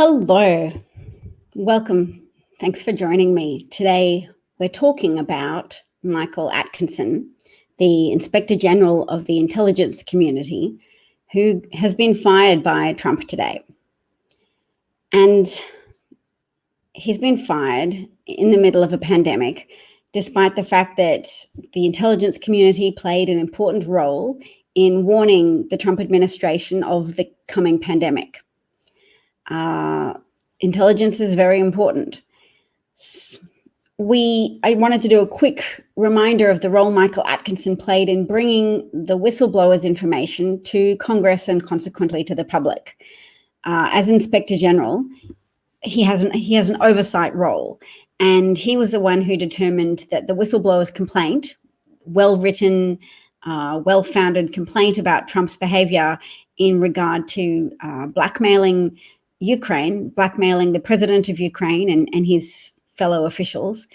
Hello, welcome. Thanks for joining me. Today, we're talking about Michael Atkinson, the Inspector General of the intelligence community, who has been fired by Trump today. And he's been fired in the middle of a pandemic, despite the fact that the intelligence community played an important role in warning the Trump administration of the coming pandemic. Intelligence is very important. I wanted to do a quick reminder of the role Michael Atkinson played in bringing the whistleblowers' information to Congress and consequently to the public. As Inspector General, he has an oversight role, and he was the one who determined that the whistleblower's complaint, well-written, well-founded complaint about Trump's behavior in regard to blackmailing the president of Ukraine and his fellow officials,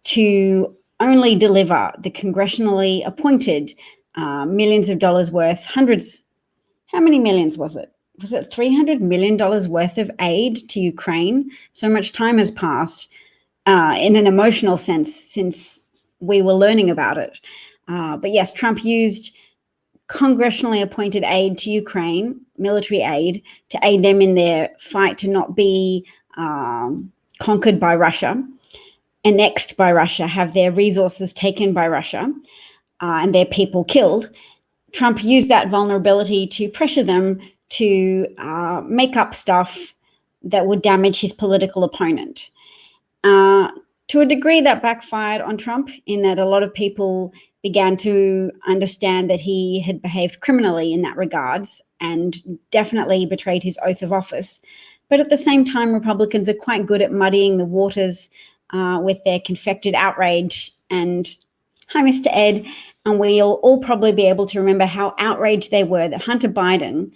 to only deliver the congressionally appointed millions of dollars worth, hundreds, how many millions was it? Was it $300 million worth of aid to Ukraine? So much time has passed in an emotional sense since we were learning about it. But yes, Trump used congressionally appointed aid to Ukraine, military aid, to aid them in their fight to not be conquered by Russia, annexed by Russia, have their resources taken by Russia, and their people killed. Trump used that vulnerability to pressure them to make up stuff that would damage his political opponent. To a degree, that backfired on Trump, in that a lot of people began to understand that he had behaved criminally in that regards and definitely betrayed his oath of office. But at the same time, Republicans are quite good at muddying the waters with their confected outrage. And hi, Mr. Ed. And we'll all probably be able to remember how outraged they were that Hunter Biden,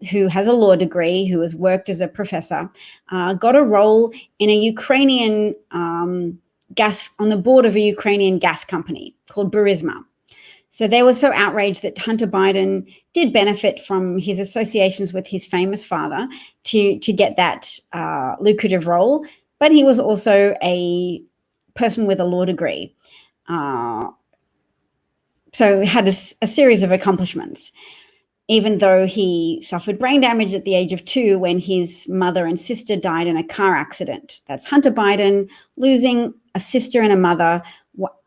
who has a law degree, who has worked as a professor, got a role in a Ukrainian on the board of a Ukrainian gas company called Burisma. So they were so outraged that Hunter Biden did benefit from his associations with his famous father to get that lucrative role, but he was also a person with a law degree. So had a series of accomplishments, even though he suffered brain damage at the age of 2 when his mother and sister died in a car accident. That's Hunter Biden losing a sister and a mother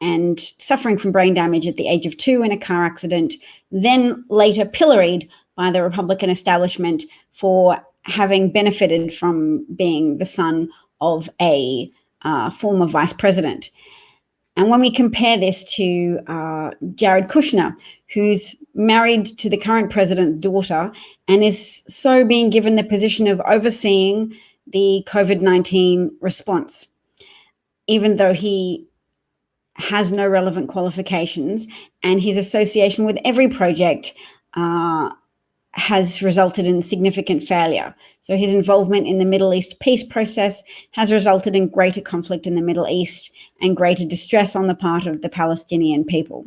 and suffering from brain damage at the age of 2 in a car accident, then later pilloried by the Republican establishment for having benefited from being the son of a former vice president. And when we compare this to Jared Kushner, who's married to the current president's daughter and is so being given the position of overseeing the COVID-19 response, even though he has no relevant qualifications, and his association with every project has resulted in significant failure. So his involvement in the Middle East peace process has resulted in greater conflict in the Middle East and greater distress on the part of the Palestinian people.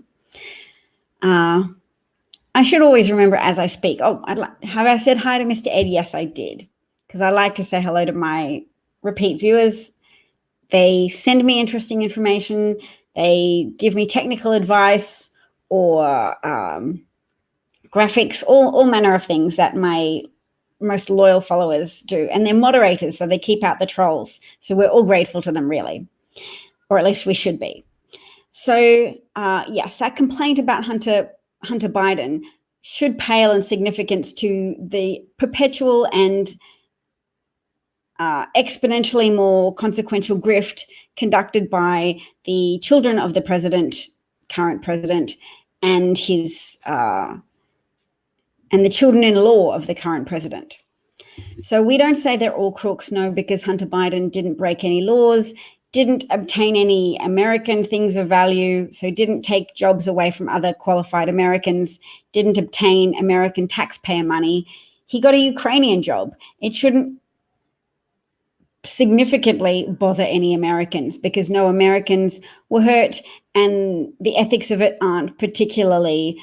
I should always remember as I speak. Have I said hi to Mr. Ed? Yes, I did, because I like to say hello to my repeat viewers. They send me interesting information. They give me technical advice or graphics, all manner of things that my most loyal followers do. And they're moderators, so they keep out the trolls. So we're all grateful to them, really, or at least we should be. So yes, that complaint about Hunter Biden should pale in significance to the perpetual and exponentially more consequential grift conducted by the children of the current president, and his and the children-in-law of the current president. So we don't say they're all crooks, no, because Hunter Biden didn't break any laws, didn't obtain any American things of value, so didn't take jobs away from other qualified Americans, didn't obtain American taxpayer money. He got a Ukrainian job. It shouldn't significantly bother any Americans because no Americans were hurt, and the ethics of it aren't particularly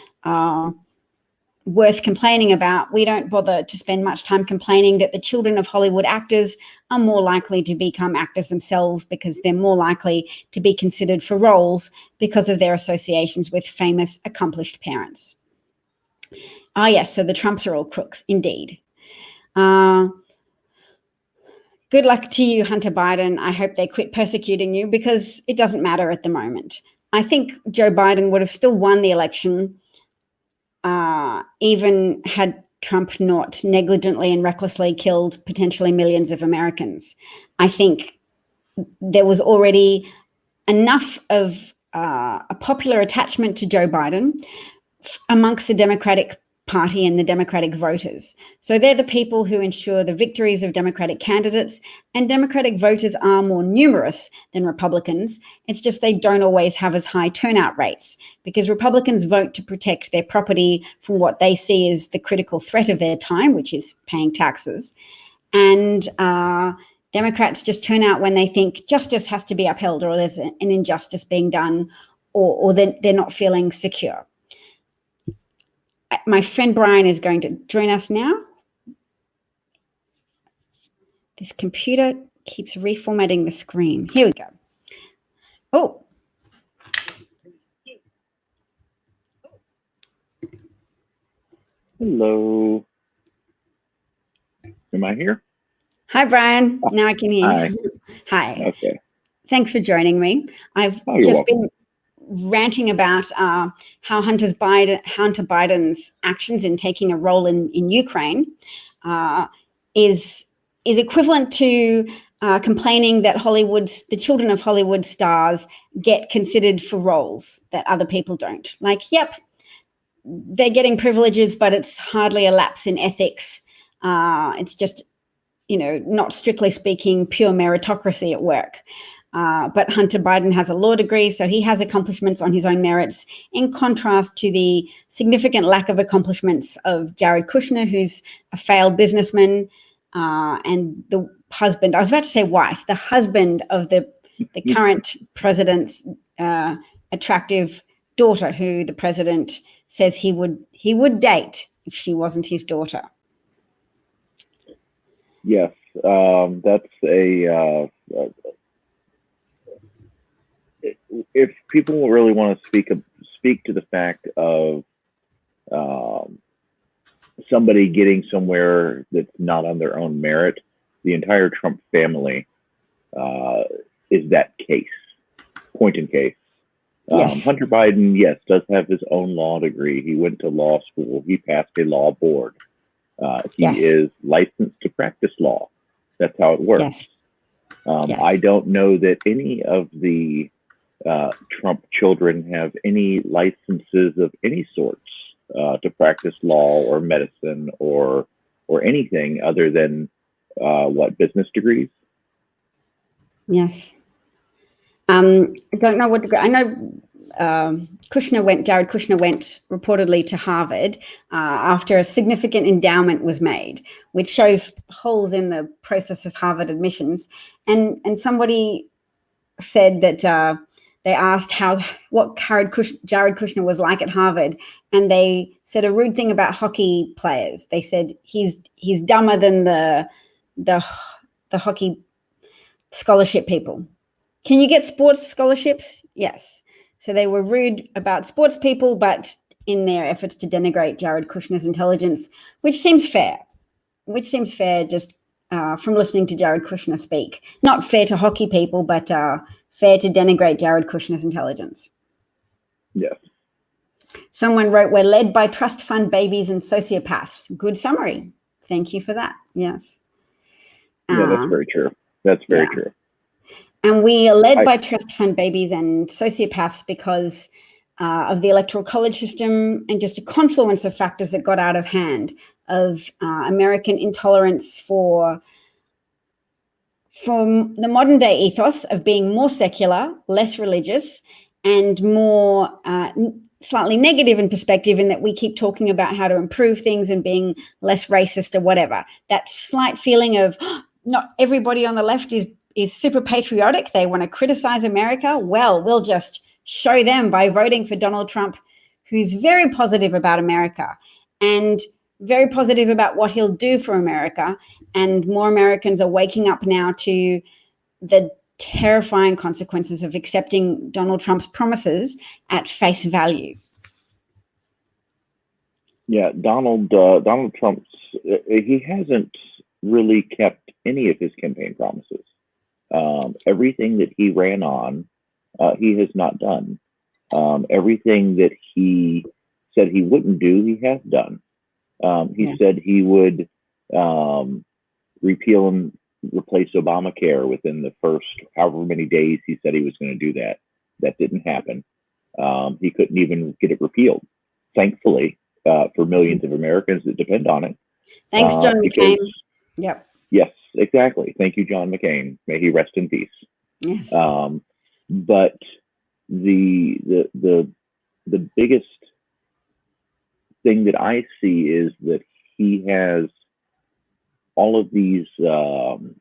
worth complaining about. We don't bother to spend much time complaining that the children of Hollywood actors are more likely to become actors themselves because they're more likely to be considered for roles because of their associations with famous, accomplished parents. Ah, yes, so the Trumps are all crooks, indeed. Good luck to you, Hunter Biden. I hope they quit persecuting you because it doesn't matter at the moment. I think Joe Biden would have still won the election even had Trump not negligently and recklessly killed potentially millions of Americans. I think there was already enough of a popular attachment to Joe Biden amongst the Democratic Party and the Democratic voters. So they're the people who ensure the victories of Democratic candidates, and Democratic voters are more numerous than Republicans. It's just they don't always have as high turnout rates because Republicans vote to protect their property from what they see as the critical threat of their time, which is paying taxes. And Democrats just turn out when they think justice has to be upheld or there's an injustice being done or they're not feeling secure. My friend Brian is going to join us now. This computer keeps reformatting the screen. Here we go. Oh. Hello. Am I here? Hi, Brian. Now I can hear you. Hi. Okay. Thanks for joining me. I've just been ranting about how Hunter Biden's actions in taking a role in Ukraine is equivalent to complaining that the children of Hollywood stars get considered for roles that other people don't. Like, yep, they're getting privileges, but it's hardly a lapse in ethics. It's just, not strictly speaking, pure meritocracy at work. But Hunter Biden has a law degree, so he has accomplishments on his own merits, in contrast to the significant lack of accomplishments of Jared Kushner, who's a failed businessman, and the husband, I was about to say wife, the husband of the current president's attractive daughter, who the president says he would date if she wasn't his daughter. Yes, that's if people really want to speak to the fact of somebody getting somewhere that's not on their own merit, the entire Trump family is that case, point in case. Yes. Hunter Biden, yes, does have his own law degree. He went to law school. He passed a law board. He is licensed to practice law. That's how it works. Yes. I don't know that any of the Trump children have any licenses of any sorts to practice law or medicine or anything other than business degrees? Yes. I don't know what degree. I know Jared Kushner went reportedly to Harvard after a significant endowment was made, which shows holes in the process of Harvard admissions. And somebody said that they asked what Jared Kushner was like at Harvard, and they said a rude thing about hockey players. They said he's dumber than the hockey scholarship people. Can you get sports scholarships? Yes. So they were rude about sports people, but in their efforts to denigrate Jared Kushner's intelligence, which seems fair just from listening to Jared Kushner speak. Not fair to hockey people, but fair to denigrate Jared Kushner's intelligence. Yes. Someone wrote, "We're led by trust fund babies and sociopaths." Good summary. Thank you for that. Yes. Yeah, that's very true. That's very true. And we are led by trust fund babies and sociopaths because of the electoral college system and just a confluence of factors that got out of hand, of American intolerance for the modern day ethos of being more secular, less religious, and more slightly negative in perspective, in that we keep talking about how to improve things and being less racist or whatever. That slight feeling of not everybody on the left is super patriotic. They want to criticize America. Well, we'll just show them by voting for Donald Trump, who's very positive about America. and very positive about what he'll do for America. And more Americans are waking up now to the terrifying consequences of accepting Donald Trump's promises at face value. Yeah, Donald Trump's, he hasn't really kept any of his campaign promises. Everything that he ran on, he has not done. Everything that he said he wouldn't do, he has done. He said he would repeal and replace Obamacare within the first however many days he said he was going to do that. That didn't happen. He couldn't even get it repealed, thankfully, for millions of Americans that depend on it. Thanks, John McCain. Yep. Yes, exactly. Thank you, John McCain. May he rest in peace. Yes. But the biggest thing that I see is that he has all of these, I don't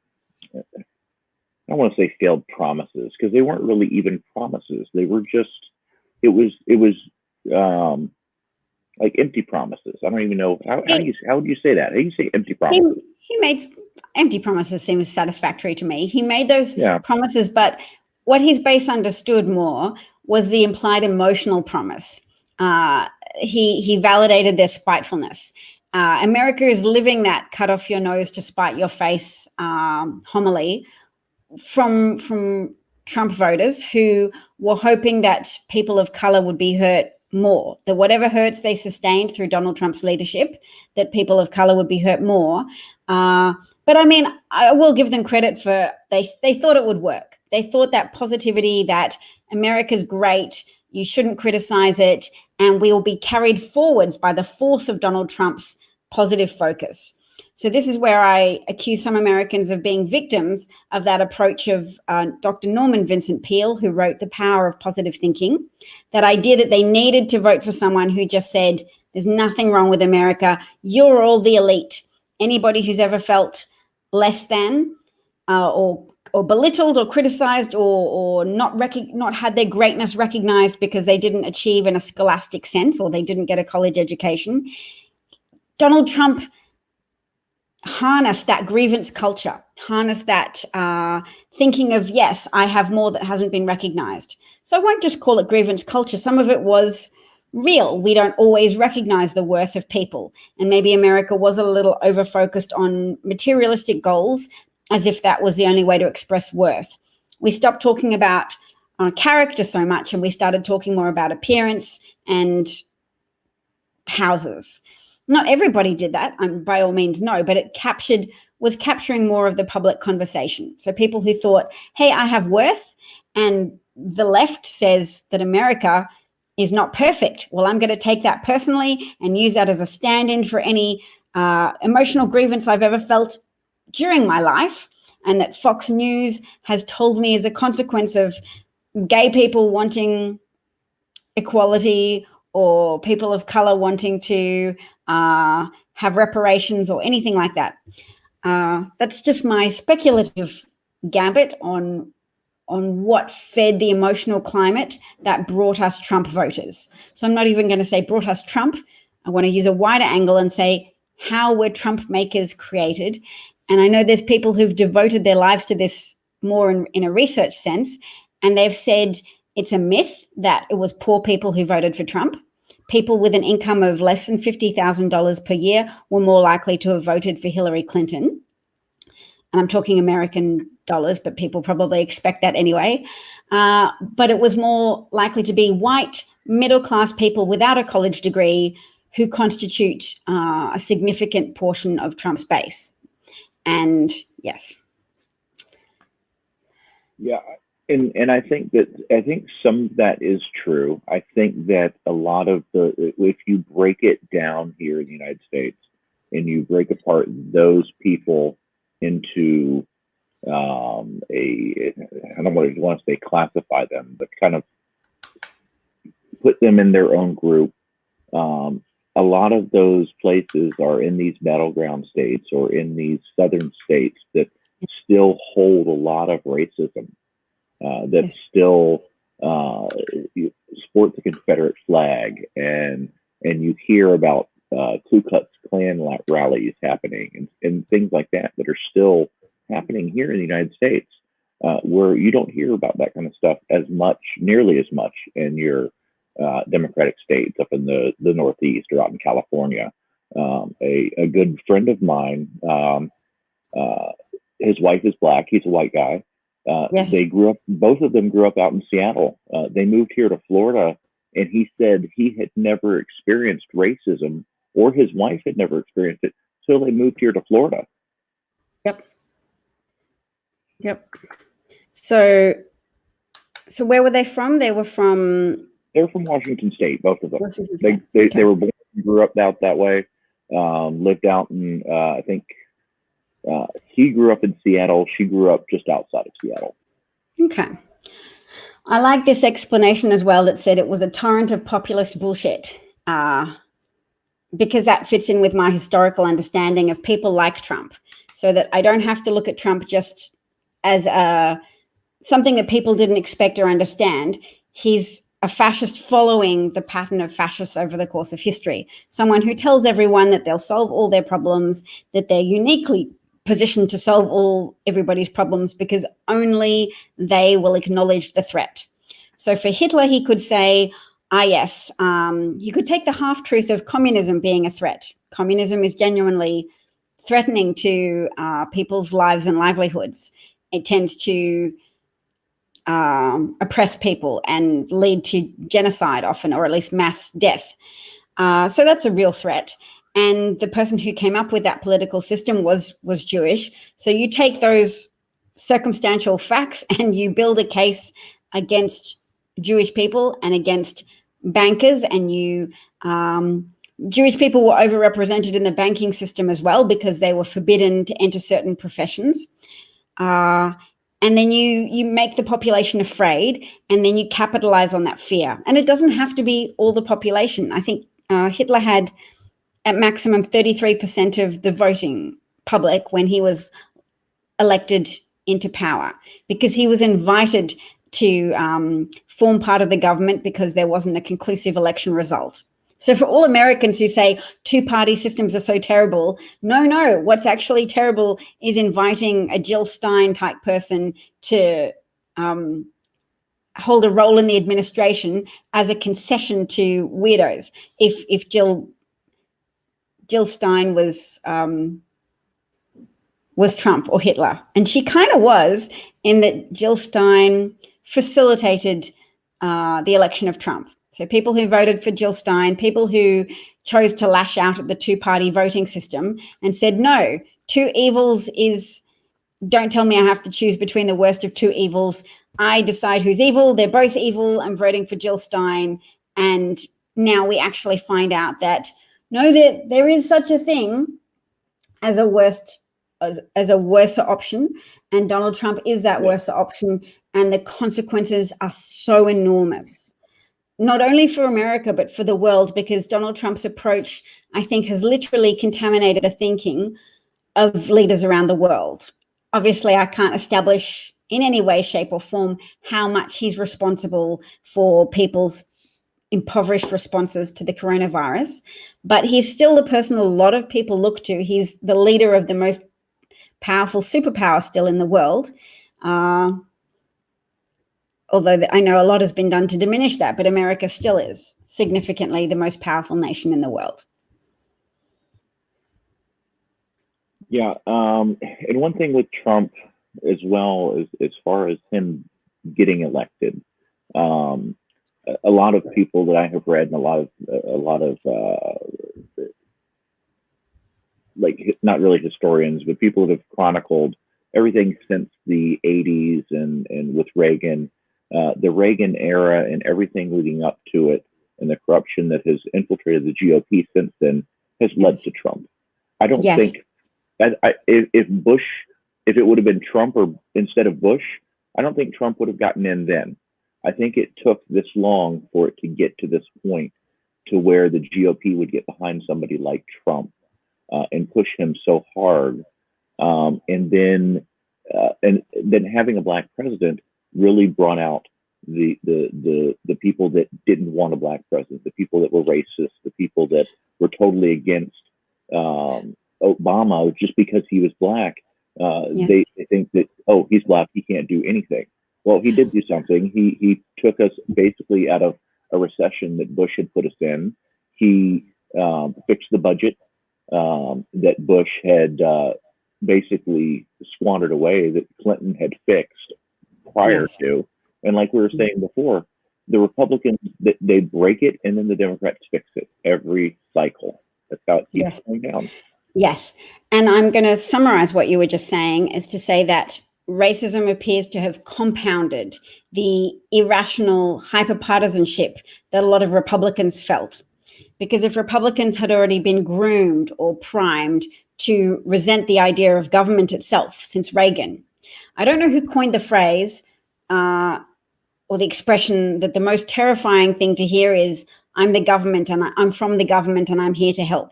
want to say failed promises, because they weren't really even promises. They were just, it was like empty promises. I don't even know, how would you say that? How do you say empty promises? He made empty promises seem satisfactory to me. He made those promises, but what his base understood more was the implied emotional promise. He validated their spitefulness. America is living that cut off your nose to spite your face homily from Trump voters who were hoping that people of color would be hurt more, that whatever hurts they sustained through Donald Trump's leadership, that people of color would be hurt more. But I mean, I will give them credit for, they thought it would work. They thought that positivity, that America's great, you shouldn't criticize it, and we will be carried forwards by the force of Donald Trump's positive focus. So this is where I accuse some Americans of being victims of that approach of Dr. Norman Vincent Peale, who wrote The Power of Positive Thinking, that idea that they needed to vote for someone who just said, there's nothing wrong with America, you're all the elite. Anybody who's ever felt less than or belittled or criticized or not had their greatness recognized because they didn't achieve in a scholastic sense or they didn't get a college education. Donald Trump harnessed that grievance culture, harnessed that thinking of, yes, I have more that hasn't been recognized. So I won't just call it grievance culture. Some of it was real. We don't always recognize the worth of people. And maybe America was a little over-focused on materialistic goals as if that was the only way to express worth. We stopped talking about character so much and we started talking more about appearance and houses. Not everybody did that, by all means, no, but it was capturing more of the public conversation. So people who thought, hey, I have worth, and the left says that America is not perfect. Well, I'm going to take that personally and use that as a stand-in for any emotional grievance I've ever felt during my life, and that Fox News has told me as a consequence of gay people wanting equality or people of color wanting to have reparations or anything like that. That's just my speculative gambit on what fed the emotional climate that brought us Trump voters. So I'm not even going to say brought us Trump. I want to use a wider angle and say how were Trump makers created? And I know there's people who've devoted their lives to this more in a research sense, and they've said it's a myth that it was poor people who voted for Trump. People with an income of less than $50,000 per year were more likely to have voted for Hillary Clinton. And I'm talking American dollars, but people probably expect that anyway. But it was more likely to be white, middle-class people without a college degree who constitute a significant portion of Trump's base. And yes. Yeah. And I think some of that is true. I think that a lot of if you break it down here in the United States and you break apart those people into I don't want to say classify them, but kind of put them in their own group. A lot of those places are in these battleground states or in these southern states that still hold a lot of racism. That still sport the Confederate flag, and you hear about Ku Klux Klan rallies happening and things like that are still happening here in the United States, where you don't hear about that kind of stuff as much, nearly as much in your Democratic states up in the Northeast or out in California. A good friend of mine, his wife is Black. He's a white guy. Yes. They grew up, both of them grew up out in Seattle. They moved here to Florida, and he said he had never experienced racism, or his wife had never experienced it until they moved here to Florida. Yep. Yep. So where were they from? They were from Washington State, both of them. Washington They were born and grew up out that way. Lived out in, I think, he grew up in Seattle. She grew up just outside of Seattle. Okay. I like this explanation as well that said it was a torrent of populist bullshit, because that fits in with my historical understanding of people like Trump, so that I don't have to look at Trump just as something that people didn't expect or understand. He's a fascist following the pattern of fascists over the course of history, someone who tells everyone that they'll solve all their problems, that they're uniquely positioned to solve everybody's problems because only they will acknowledge the threat. So for Hitler, he could say, yes, he could take the half-truth of communism being a threat. Communism is genuinely threatening to people's lives and livelihoods. It tends to oppress people and lead to genocide often, or at least mass death. So that's a real threat. And the person who came up with that political system was Jewish. So you take those circumstantial facts and you build a case against Jewish people and against bankers, and Jewish people were overrepresented in the banking system as well because they were forbidden to enter certain professions. And then you make the population afraid, and then you capitalize on that fear. And it doesn't have to be all the population. I think Hitler had at maximum 33% of the voting public when he was elected into power, because he was invited to form part of the government because there wasn't a conclusive election result. So for all Americans who say two-party systems are so terrible, no, what's actually terrible is inviting a Jill Stein type person to hold a role in the administration as a concession to weirdos. If Jill Stein was Trump or Hitler, and she kind of was, in that Jill Stein facilitated the election of Trump. So people who voted for Jill Stein, people who chose to lash out at the two-party voting system and said, no, two evils is, don't tell me I have to choose between the worst of two evils. I decide who's evil. They're both evil. I'm voting for Jill Stein. And now we actually find out that, no, there is such a thing as a worse option. And Donald Trump is that worse option. And the consequences are so enormous, not only for America, but for the world, because Donald Trump's approach, I think, has literally contaminated the thinking of leaders around the world. Obviously, I can't establish in any way, shape, or form how much he's responsible for people's impoverished responses to the coronavirus, but he's still the person a lot of people look to. He's the leader of the most powerful superpower still in the world. Although I know a lot has been done to diminish that, but America still is significantly the most powerful nation in the world. Yeah, and one thing with Trump as well is, as far as him getting elected, a lot of people that I have read, and a lot of like, not really historians, but people that have chronicled everything since the 80s and with Reagan, the Reagan era and everything leading up to it, and the corruption that has infiltrated the GOP since then has led to Trump. I don't think if it would have been Trump or instead of Bush, I don't think Trump would have gotten in then. I think it took this long for it to get to this point to where the GOP would get behind somebody like Trump and push him so hard. And then having a Black president really brought out the people that didn't want a black president, the people that were racist, the people that were totally against Obama just because he was black. They think that, oh, he's black, he can't do anything. Well, he did do something. He took us basically out of a recession that Bush had put us in. He fixed the budget that Bush had basically squandered away, that Clinton had fixed prior to. And like we were saying before, the Republicans, they break it and then the Democrats fix it every cycle. That's how it keeps going down. Yes. And I'm going to summarize what you were just saying, is to say that racism appears to have compounded the irrational hyperpartisanship that a lot of Republicans felt. Because if Republicans had already been groomed or primed to resent the idea of government itself since Reagan, I don't know who coined the phrase or the expression that the most terrifying thing to hear is, I'm the government and I'm from the government and I'm here to help.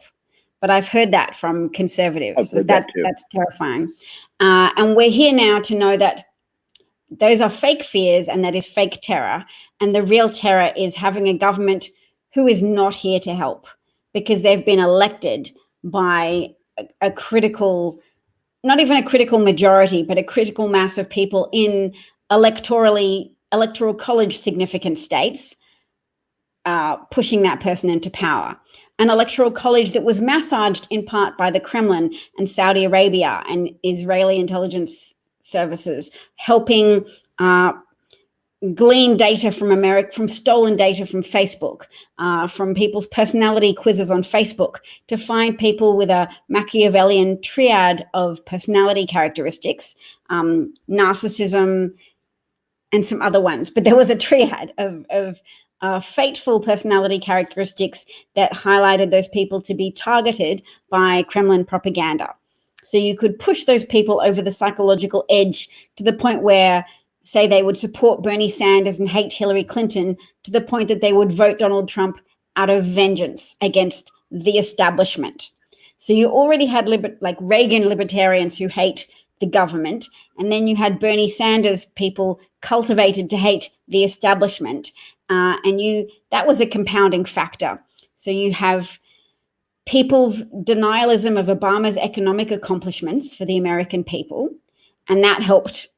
But I've heard that from conservatives. That's terrifying. And we're here now to know that those are fake fears and that is fake terror. And the real terror is having a government who is not here to help because they've been elected by a critical, not even a critical majority, but a critical mass of people in electoral college significant states, pushing that person into power. An electoral college that was massaged in part by the Kremlin and Saudi Arabia and Israeli intelligence services, helping glean data from America, from stolen data from Facebook, from people's personality quizzes on Facebook, to find people with a Machiavellian triad of personality characteristics, narcissism, and some other ones. But there was a triad of fateful personality characteristics that highlighted those people to be targeted by Kremlin propaganda. So you could push those people over the psychological edge to the point where, say, they would support Bernie Sanders and hate Hillary Clinton, to the point that they would vote Donald Trump out of vengeance against the establishment. So you already had like Reagan libertarians who hate the government, and then you had Bernie Sanders people cultivated to hate the establishment. And that was a compounding factor. So you have people's denialism of Obama's economic accomplishments for the American people, and that helped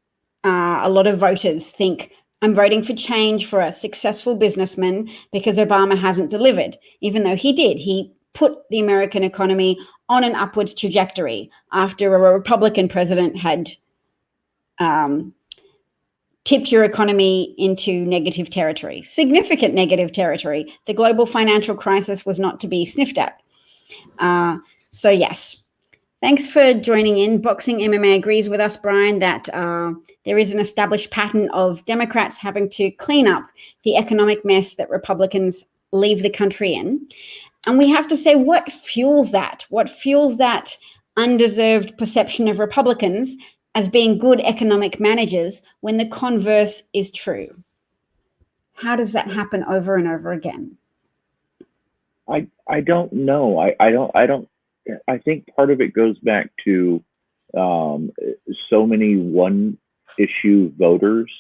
a lot of voters think, I'm voting for change for a successful businessman because Obama hasn't delivered, even though he did. He put the American economy on an upwards trajectory after a Republican president had tipped your economy into negative territory, significant negative territory. The global financial crisis was not to be sniffed at. So yes, thanks for joining in. Boxing MMA agrees with us, Brian, that there is an established pattern of Democrats having to clean up the economic mess that Republicans leave the country in. And we have to say, what fuels that? What fuels that undeserved perception of Republicans as being good economic managers when the converse is true? How does that happen over and over again? I don't know. I think part of it goes back to so many one issue voters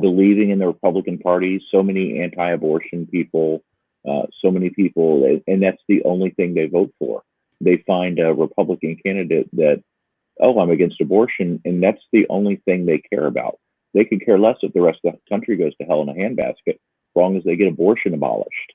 believing in the Republican Party, so many anti-abortion people, so many people, and that's the only thing they vote for. They find a Republican candidate that, oh, I'm against abortion, and that's the only thing they care about. They could care less if the rest of the country goes to hell in a handbasket, as long as they get abortion abolished.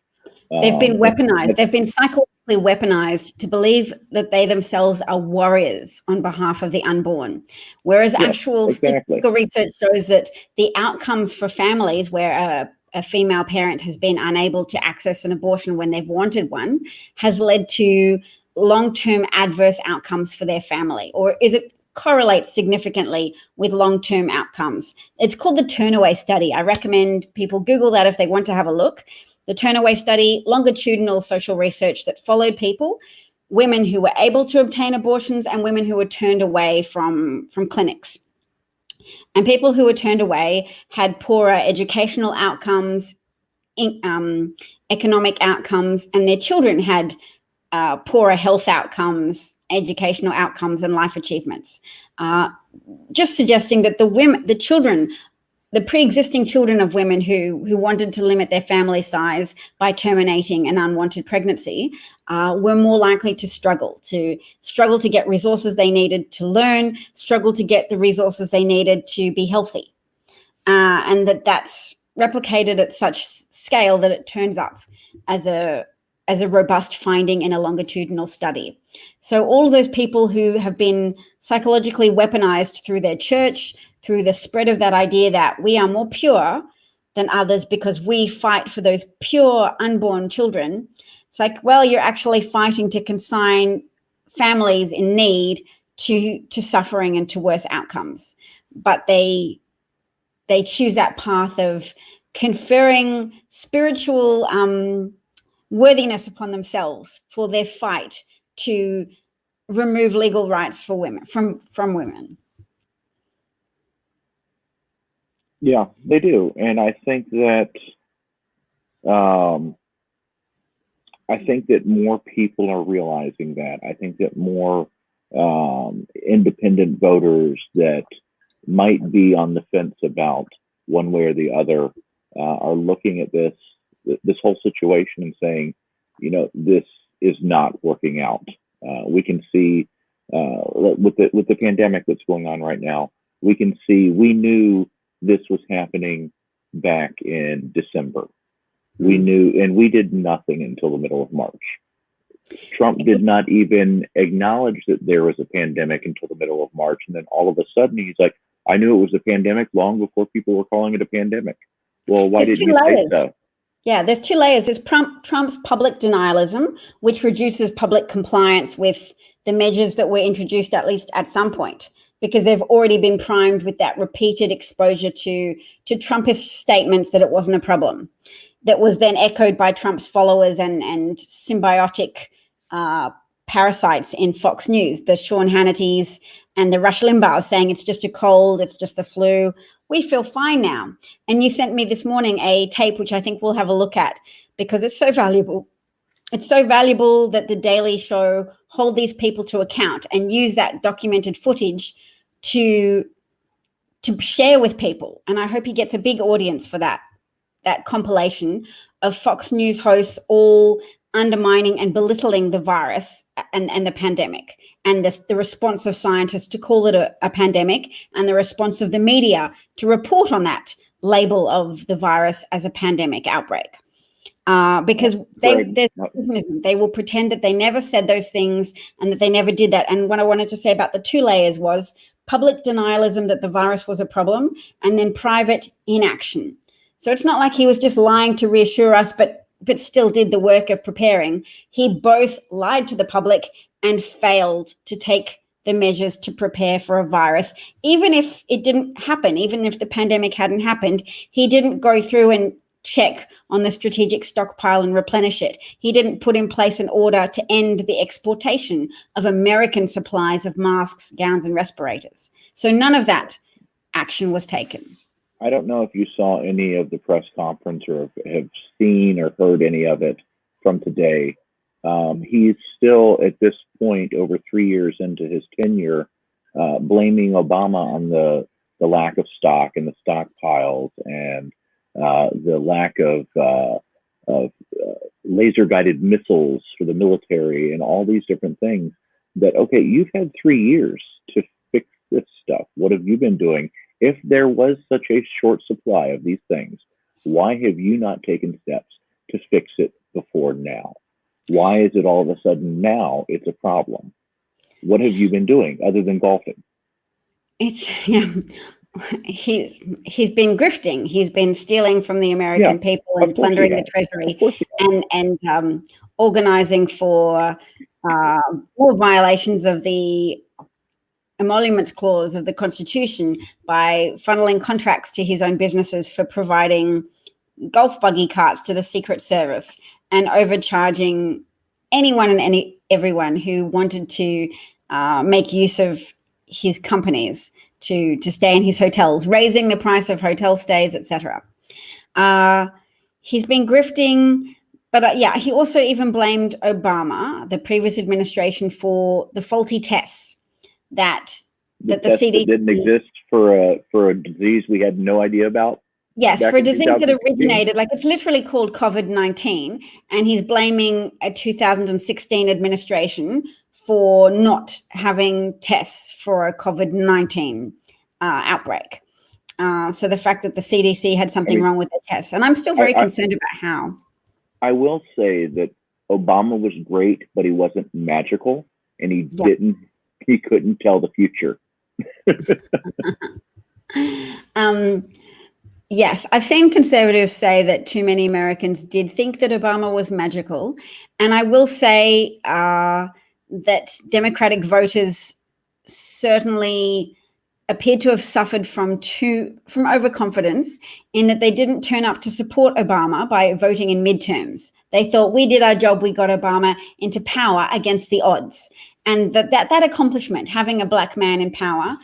They've been weaponized. They've been psychologically weaponized to believe that they themselves are warriors on behalf of the unborn. Whereas actual statistical research shows that the outcomes for families where a female parent has been unable to access an abortion when they've wanted one has led to long-term adverse outcomes for their family, or is it correlates significantly with long-term outcomes. It's called the Turnaway Study. I recommend people Google that if they want to have a look. The Turnaway Study, longitudinal social research that followed people, women who were able to obtain abortions and women who were turned away from clinics. And people who were turned away had poorer educational outcomes, economic outcomes, and their children had poorer health outcomes, educational outcomes, and life achievements. Just suggesting that the children the pre-existing children of women who wanted to limit their family size by terminating an unwanted pregnancy were more likely to struggle to get resources they needed to learn, struggle to get the resources they needed to be healthy. And that's replicated at such scale that it turns up as a robust finding in a longitudinal study. So all of those people who have been psychologically weaponized through their church, through the spread of that idea that we are more pure than others because we fight for those pure unborn children. It's like, well, you're actually fighting to consign families in need to suffering and to worse outcomes. But they choose that path of conferring spiritual worthiness upon themselves for their fight to remove legal rights for women from women. Yeah, they do. And I think that more people are realizing that. I think that more independent voters that might be on the fence about one way or the other are looking at this whole situation and saying, this is not working out. We can see with the pandemic that's going on right now, we knew this was happening back in December. We knew, and we did nothing until the middle of March. Trump did not even acknowledge that there was a pandemic until the middle of March. And then all of a sudden he's like, I knew it was a pandemic long before people were calling it a pandemic. Well, why didn't you say so? Yeah, there's two layers. There's Trump's public denialism, which reduces public compliance with the measures that were introduced, at least at some point, because they've already been primed with that repeated exposure to Trumpist statements that it wasn't a problem. That was then echoed by Trump's followers and symbiotic parasites in Fox News, the Sean Hannitys and the Rush Limbaughs saying it's just a cold, it's just the flu. We feel fine now. And you sent me this morning a tape, which I think we'll have a look at because it's so valuable. It's so valuable that the Daily Show hold these people to account and use that documented footage to share with people. And I hope he gets a big audience for that compilation of Fox News hosts all undermining and belittling the virus and the pandemic, and the response of scientists to call it a pandemic, and the response of the media to report on that label of the virus as a pandemic outbreak. Because they will pretend that they never said those things and that they never did that. And what I wanted to say about the two layers was public denialism that the virus was a problem, and then private inaction. So it's not like he was just lying to reassure us, but still did the work of preparing. He both lied to the public and failed to take the measures to prepare for a virus. Even if it didn't happen, even if the pandemic hadn't happened, he didn't go through and check on the strategic stockpile and replenish it. He didn't put in place an order to end the exportation of American supplies of masks, gowns, and respirators. So none of that action was taken. I don't know if you saw any of the press conference or have seen or heard any of it from today. He's still, at this point, over 3 years into his tenure, blaming Obama on the lack of stock and the stockpiles and the lack of laser-guided missiles for the military and all these different things. That, okay, you've had 3 years to fix this stuff. What have you been doing? If there was such a short supply of these things, why have you not taken steps to fix it before now? Why is it all of a sudden now it's a problem? What have you been doing other than golfing? He's been grifting. He's been stealing from the American people and plundering the treasury and organizing for more violations of the emoluments clause of the Constitution by funneling contracts to his own businesses for providing golf buggy carts to the Secret Service and overcharging anyone and everyone who wanted to make use of his companies to stay in his hotels, raising the price of hotel stays, etc. He's been grifting, but he also even blamed Obama, the previous administration, for the faulty tests that that the test CDC that didn't exist for a disease we had no idea about. Yes, back for a in disease that 2016? originated, like it's literally called COVID-19, and he's blaming a 2016 administration for not having tests for a COVID-19 outbreak. So the fact that the CDC had something wrong with the tests, and I'm still very concerned about how. I will say that Obama was great, but he wasn't magical, and he couldn't tell the future. Yes, I've seen conservatives say that too many Americans did think that Obama was magical. And I will say that Democratic voters certainly appeared to have suffered from overconfidence in that they didn't turn up to support Obama by voting in midterms. They thought, we did our job, we got Obama into power against the odds. And that accomplishment, having a black man in power,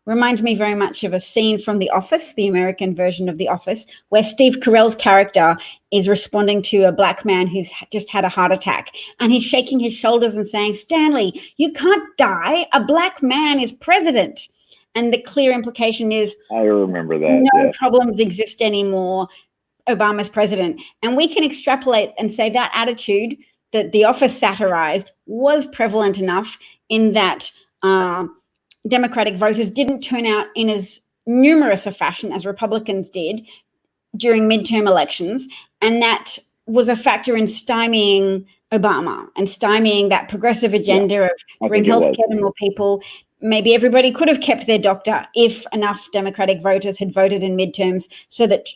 reminds me very much of a scene from The Office, the American version of The Office, where Steve Carell's character is responding to a black man who's just had a heart attack. And he's shaking his shoulders and saying, Stanley, you can't die. A black man is president. And the clear implication is, I remember that. No problems exist anymore. Obama's president. And we can extrapolate and say that attitude that The Office satirized was prevalent enough in that Democratic voters didn't turn out in as numerous a fashion as Republicans did during midterm elections. And that was a factor in stymieing Obama and stymieing that progressive agenda of bring healthcare to more people. Maybe everybody could have kept their doctor if enough Democratic voters had voted in midterms so that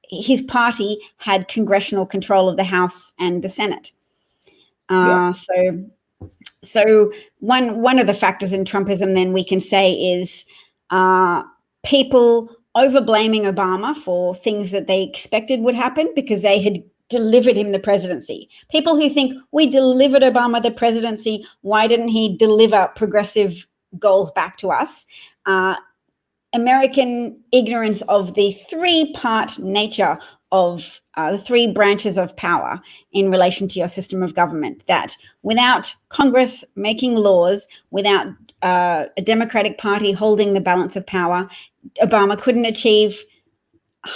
his party had congressional control of the House and the Senate. So one of the factors in Trumpism then we can say is people over-blaming Obama for things that they expected would happen because they had delivered him the presidency. People who think, we delivered Obama the presidency, why didn't he deliver progressive goals back to us? American ignorance of the three-part nature of the three branches of power in relation to your system of government, that without Congress making laws, without a Democratic Party holding the balance of power, Obama couldn't achieve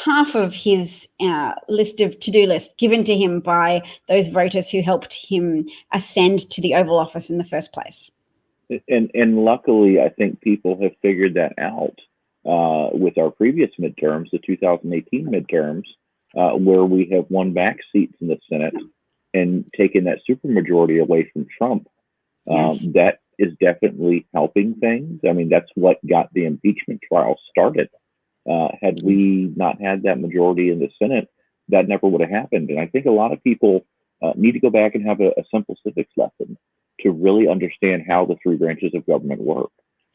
half of his to-do list given to him by those voters who helped him ascend to the Oval Office in the first place. And luckily, I think people have figured that out with our previous midterms, the 2018 midterms, where we have won back seats in the Senate and taken that supermajority away from Trump. That is definitely helping things. I mean, that's what got the impeachment trial started. Had we not had that majority in the Senate, that never would have happened. And I think a lot of people need to go back and have a simple civics lesson to really understand how the three branches of government work.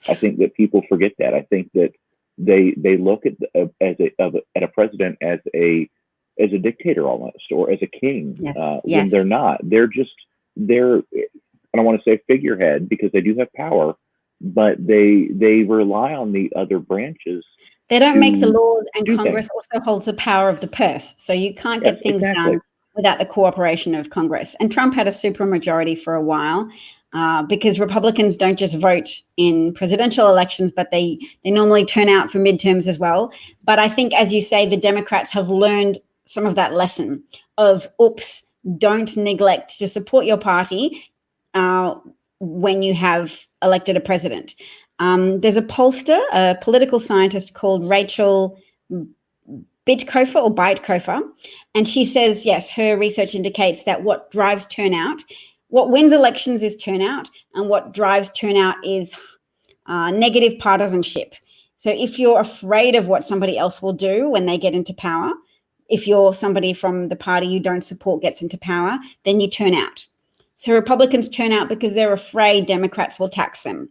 I think that people forget that. I think that they look at a president as a dictator almost, or as a king, when they're not. They're I don't want to say figurehead because they do have power, but they rely on the other branches. They don't make the laws, and Congress also holds the power of the purse. So you can't get things done without the cooperation of Congress. And Trump had a supermajority for a while because Republicans don't just vote in presidential elections, but they normally turn out for midterms as well. But I think, as you say, the Democrats have learned some of that lesson of, oops, don't neglect to support your party when you have elected a president. There's a pollster, a political scientist called Rachel Bitkofer, and she says, yes, her research indicates that what drives turnout, what wins elections is turnout, and what drives turnout is negative partisanship. So if you're afraid of what somebody else will do when they get into power, if you're somebody from the party you don't support gets into power, then you turn out. So Republicans turn out because they're afraid Democrats will tax them.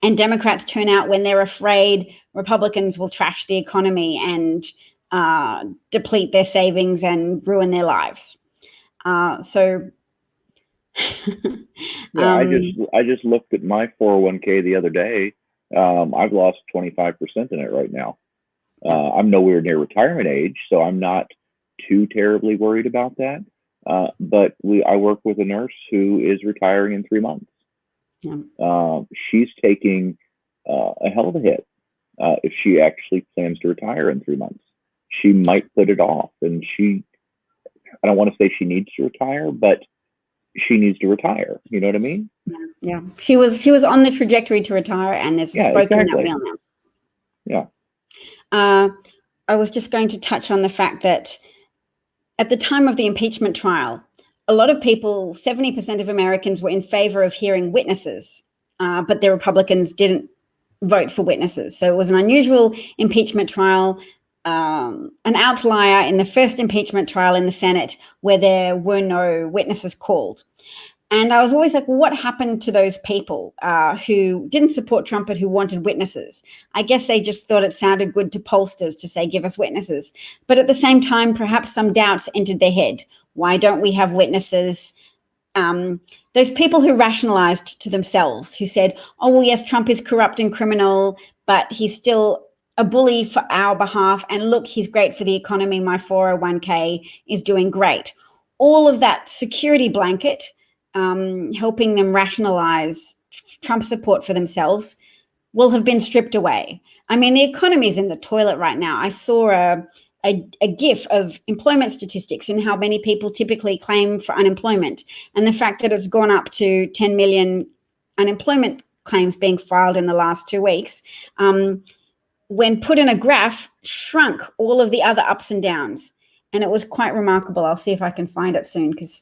And Democrats turn out when they're afraid Republicans will trash the economy and deplete their savings and ruin their lives. I just looked at my 401k the other day. I've lost 25% in it right now. I'm nowhere near retirement age, so I'm not too terribly worried about that. But I work with a nurse who is retiring in 3 months. She's taking a hell of a hit if she actually plans to retire in 3 months. She might put it off, and I don't want to say she needs to retire, but she needs to retire. You know what I mean? Yeah. She was on the trajectory to retire, and there's smoke in that wheel now. Yeah. I was just going to touch on the fact that at the time of the impeachment trial, a lot of people, 70% of Americans, were in favor of hearing witnesses, but the Republicans didn't vote for witnesses. So it was an unusual impeachment trial, an outlier in the first impeachment trial in the Senate where there were no witnesses called. And I was always like, well, what happened to those people who didn't support Trump but who wanted witnesses? I guess they just thought it sounded good to pollsters to say, give us witnesses. But at the same time, perhaps some doubts entered their head. Why don't we have witnesses? Those people who rationalized to themselves, who said, oh, well, yes, Trump is corrupt and criminal, but he's still a bully for our behalf. And look, he's great for the economy. My 401k is doing great. All of that security blanket, helping them rationalize Trump support for themselves, will have been stripped away. I mean, the economy is in the toilet right now. I saw a GIF of employment statistics and how many people typically claim for unemployment, and the fact that it's gone up to 10 million unemployment claims being filed in the last 2 weeks, when put in a graph, shrunk all of the other ups and downs. And it was quite remarkable. I'll see if I can find it soon, because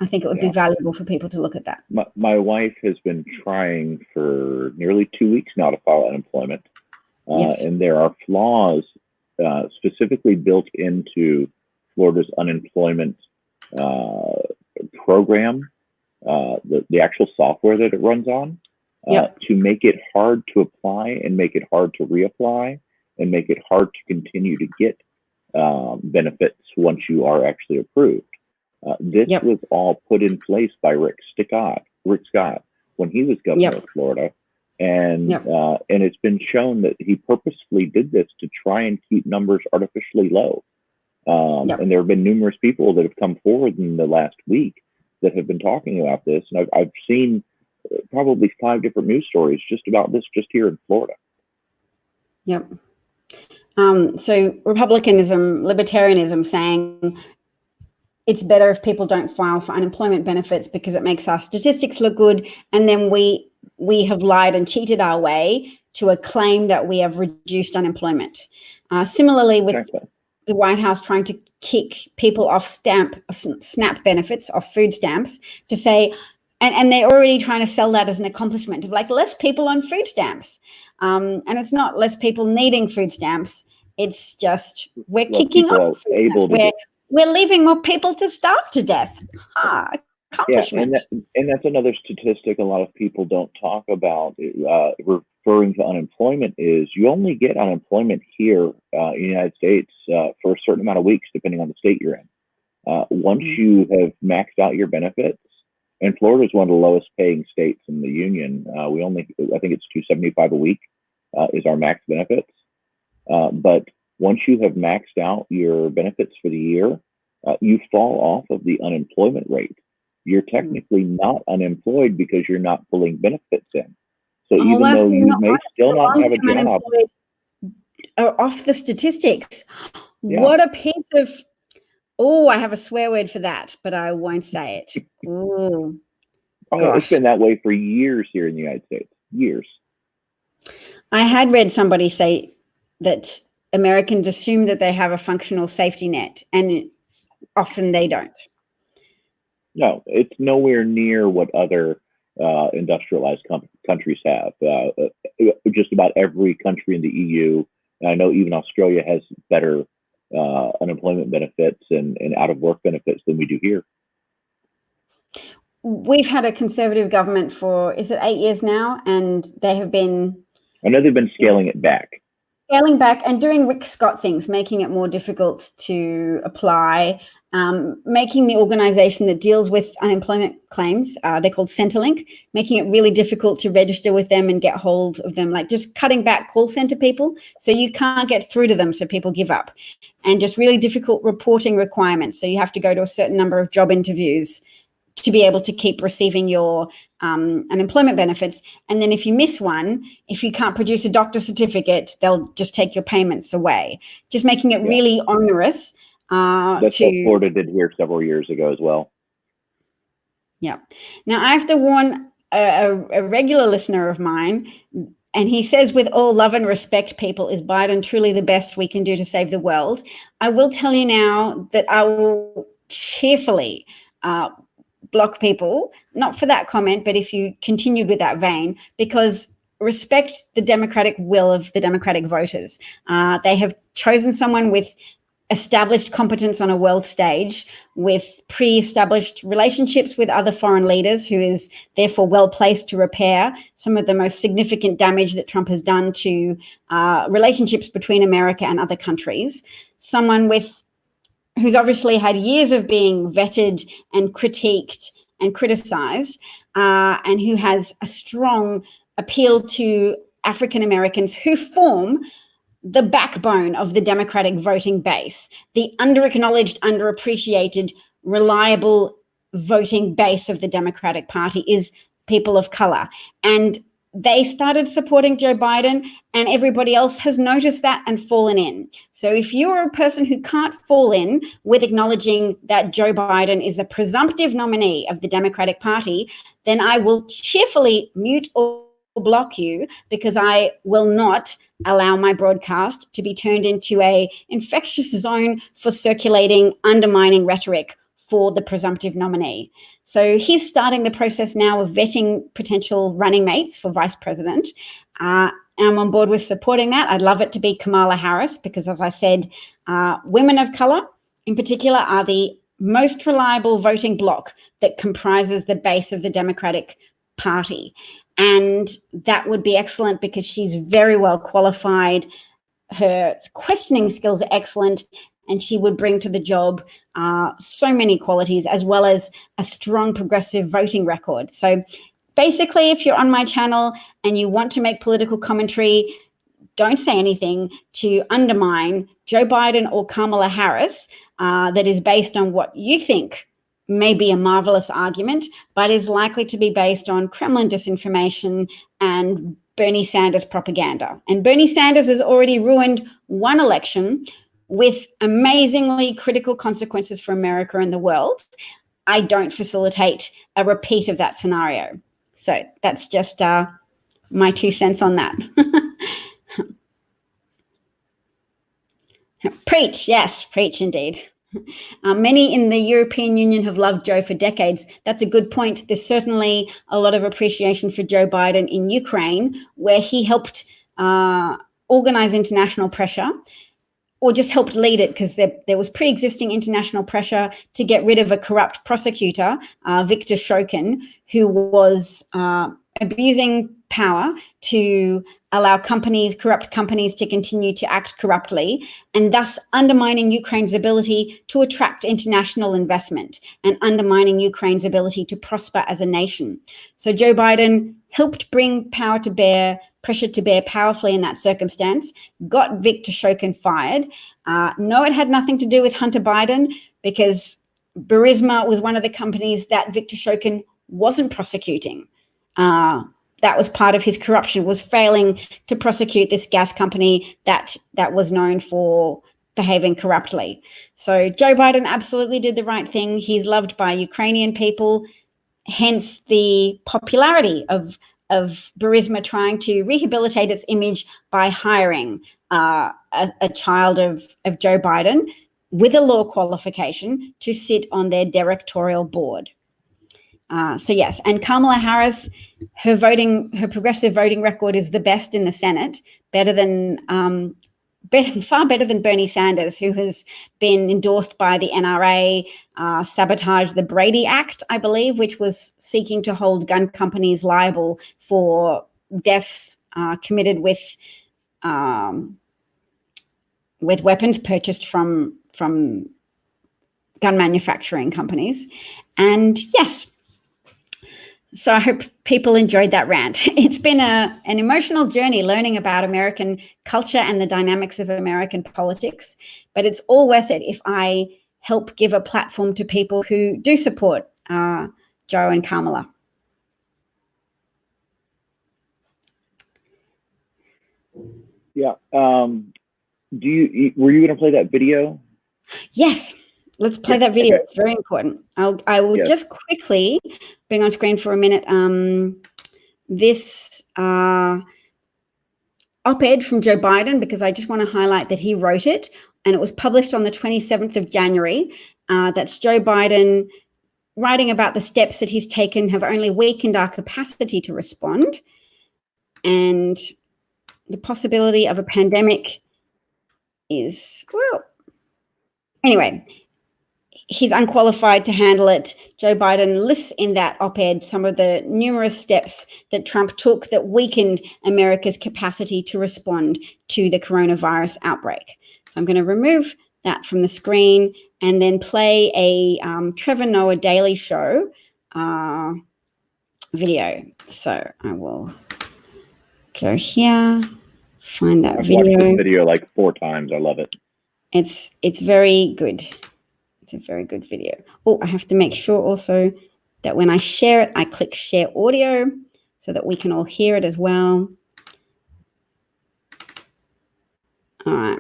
I think it would be valuable for people to look at that. My wife has been trying for nearly 2 weeks now to file unemployment. And there are flaws specifically built into Florida's unemployment program, the actual software that it runs on, to make it hard to apply and make it hard to reapply and make it hard to continue to get benefits once you are actually approved. This was all put in place by Rick Scott when he was governor of Florida. And it's been shown that he purposefully did this to try and keep numbers artificially low. And there have been numerous people that have come forward in the last week that have been talking about this. And I've seen probably 5 different news stories just about this just here in Florida. So Republicanism, libertarianism, saying it's better if people don't file for unemployment benefits because it makes our statistics look good. And then we have lied and cheated our way to a claim that we have reduced unemployment. Similarly, with the White House trying to kick people off SNAP benefits, off food stamps, to say, and they're already trying to sell that as an accomplishment of like less people on food stamps. And it's not less people needing food stamps. It's just we're kicking off. We're leaving more people to starve to death. Accomplishment. And that's another statistic a lot of people don't talk about, referring to unemployment, is you only get unemployment here in the United States for a certain amount of weeks, depending on the state you're in. Once you have maxed out your benefits, and Florida is one of the lowest paying states in the union. I think it's $275 a week is our max benefits. But once you have maxed out your benefits for the year, you fall off of the unemployment rate. You're technically not unemployed because you're not pulling benefits in. So even though you may still not have a job, are off the statistics. What a piece of, I have a swear word for that, but I won't say it. It's been that way for years here in the United States. Years. I had read somebody say that Americans assume that they have a functional safety net, and often they don't. No, it's nowhere near what other industrialized countries have. Just about every country in the EU, and I know even Australia, has better unemployment benefits and out-of-work benefits than we do here. We've had a conservative government for, is it 8 years now? And they have been... I know they've been scaling it back. Scaling back and doing Rick Scott things, making it more difficult to apply, making the organization that deals with unemployment claims, they're called Centrelink, making it really difficult to register with them and get hold of them, like just cutting back call center people so you can't get through to them, so people give up, and just really difficult reporting requirements. So you have to go to a certain number of job interviews to be able to keep receiving your unemployment benefits. And then if you miss one, if you can't produce a doctor's certificate, they'll just take your payments away, just making it really onerous. That's what Florida did here several years ago as well. Yeah. Now, I have to warn a regular listener of mine, and he says, with all love and respect, people, is Biden truly the best we can do to save the world? I will tell you now that I will cheerfully block people, not for that comment, but if you continued with that vein, because respect the democratic will of the Democratic voters. They have chosen someone with established competence on a world stage, with pre-established relationships with other foreign leaders, who is therefore well placed to repair some of the most significant damage that Trump has done to relationships between America and other countries. Someone who's obviously had years of being vetted and critiqued and criticized, and who has a strong appeal to African Americans who form the backbone of the Democratic voting base, the underacknowledged, underappreciated, reliable voting base of the Democratic Party is people of color. And they started supporting Joe Biden, and everybody else has noticed that and fallen in. So if you're a person who can't fall in with acknowledging that Joe Biden is a presumptive nominee of the Democratic Party, then I will cheerfully mute or block you, because I will not allow my broadcast to be turned into a infectious zone for circulating, undermining rhetoric for the presumptive nominee. So he's starting the process now of vetting potential running mates for vice president. And I'm on board with supporting that. I'd love it to be Kamala Harris, because, as I said, women of color in particular are the most reliable voting bloc that comprises the base of the Democratic Party. And that would be excellent, because she's very well qualified. Her questioning skills are excellent, and she would bring to the job so many qualities, as well as a strong progressive voting record. So basically, if you're on my channel and you want to make political commentary, don't say anything to undermine Joe Biden or Kamala Harris that is based on what you think may be a marvelous argument, but is likely to be based on Kremlin disinformation and Bernie Sanders propaganda. And Bernie Sanders has already ruined one election with amazingly critical consequences for America and the world. I don't facilitate a repeat of that scenario. So that's just my 2 cents on that. Preach, yes, preach indeed. Many in the European Union have loved Joe for decades. That's a good point. There's certainly a lot of appreciation for Joe Biden in Ukraine, where he helped organize international pressure, or just helped lead it, because there was pre-existing international pressure to get rid of a corrupt prosecutor, Viktor Shokin, who was abusing power to allow corrupt companies to continue to act corruptly, and thus undermining Ukraine's ability to attract international investment and undermining Ukraine's ability to prosper as a nation. So Joe Biden helped bring pressure to bear powerfully in that circumstance, got Viktor Shokin fired. No, it had nothing to do with Hunter Biden, because Burisma was one of the companies that Viktor Shokin wasn't prosecuting. That was part of his corruption, was failing to prosecute this gas company that was known for behaving corruptly. So Joe Biden absolutely did the right thing. He's loved by Ukrainian people, hence the popularity of Burisma trying to rehabilitate its image by hiring a child of Joe Biden with a law qualification to sit on their directorial board. So yes, and Kamala Harris, her progressive voting record is the best in the Senate, far better than Bernie Sanders, who has been endorsed by the NRA, sabotaged the Brady Act, I believe, which was seeking to hold gun companies liable for deaths committed with weapons purchased from gun manufacturing companies. And yes. So I hope people enjoyed that rant. It's been an emotional journey learning about American culture and the dynamics of American politics, but it's all worth it if I help give a platform to people who do support Joe and Kamala. Yeah. Were you going to play that video? Yes. Let's play that video. Okay. It's very important. I will just quickly bring on screen for a minute this op-ed from Joe Biden, because I just want to highlight that he wrote it, and it was published on the 27th of January. That's Joe Biden writing about the steps that he's taken have only weakened our capacity to respond, and the possibility of a pandemic is, well, anyway, he's unqualified to handle it. Joe Biden lists in that op-ed some of the numerous steps that Trump took that weakened America's capacity to respond to the coronavirus outbreak. So I'm going to remove that from the screen and then play a Trevor Noah Daily Show video. So I will go here, find that video. I've watched this video like 4 times. I love it. It's very good. It's a very good video. Oh, I have to make sure also that when I share it, I click share audio so that we can all hear it as well. All right.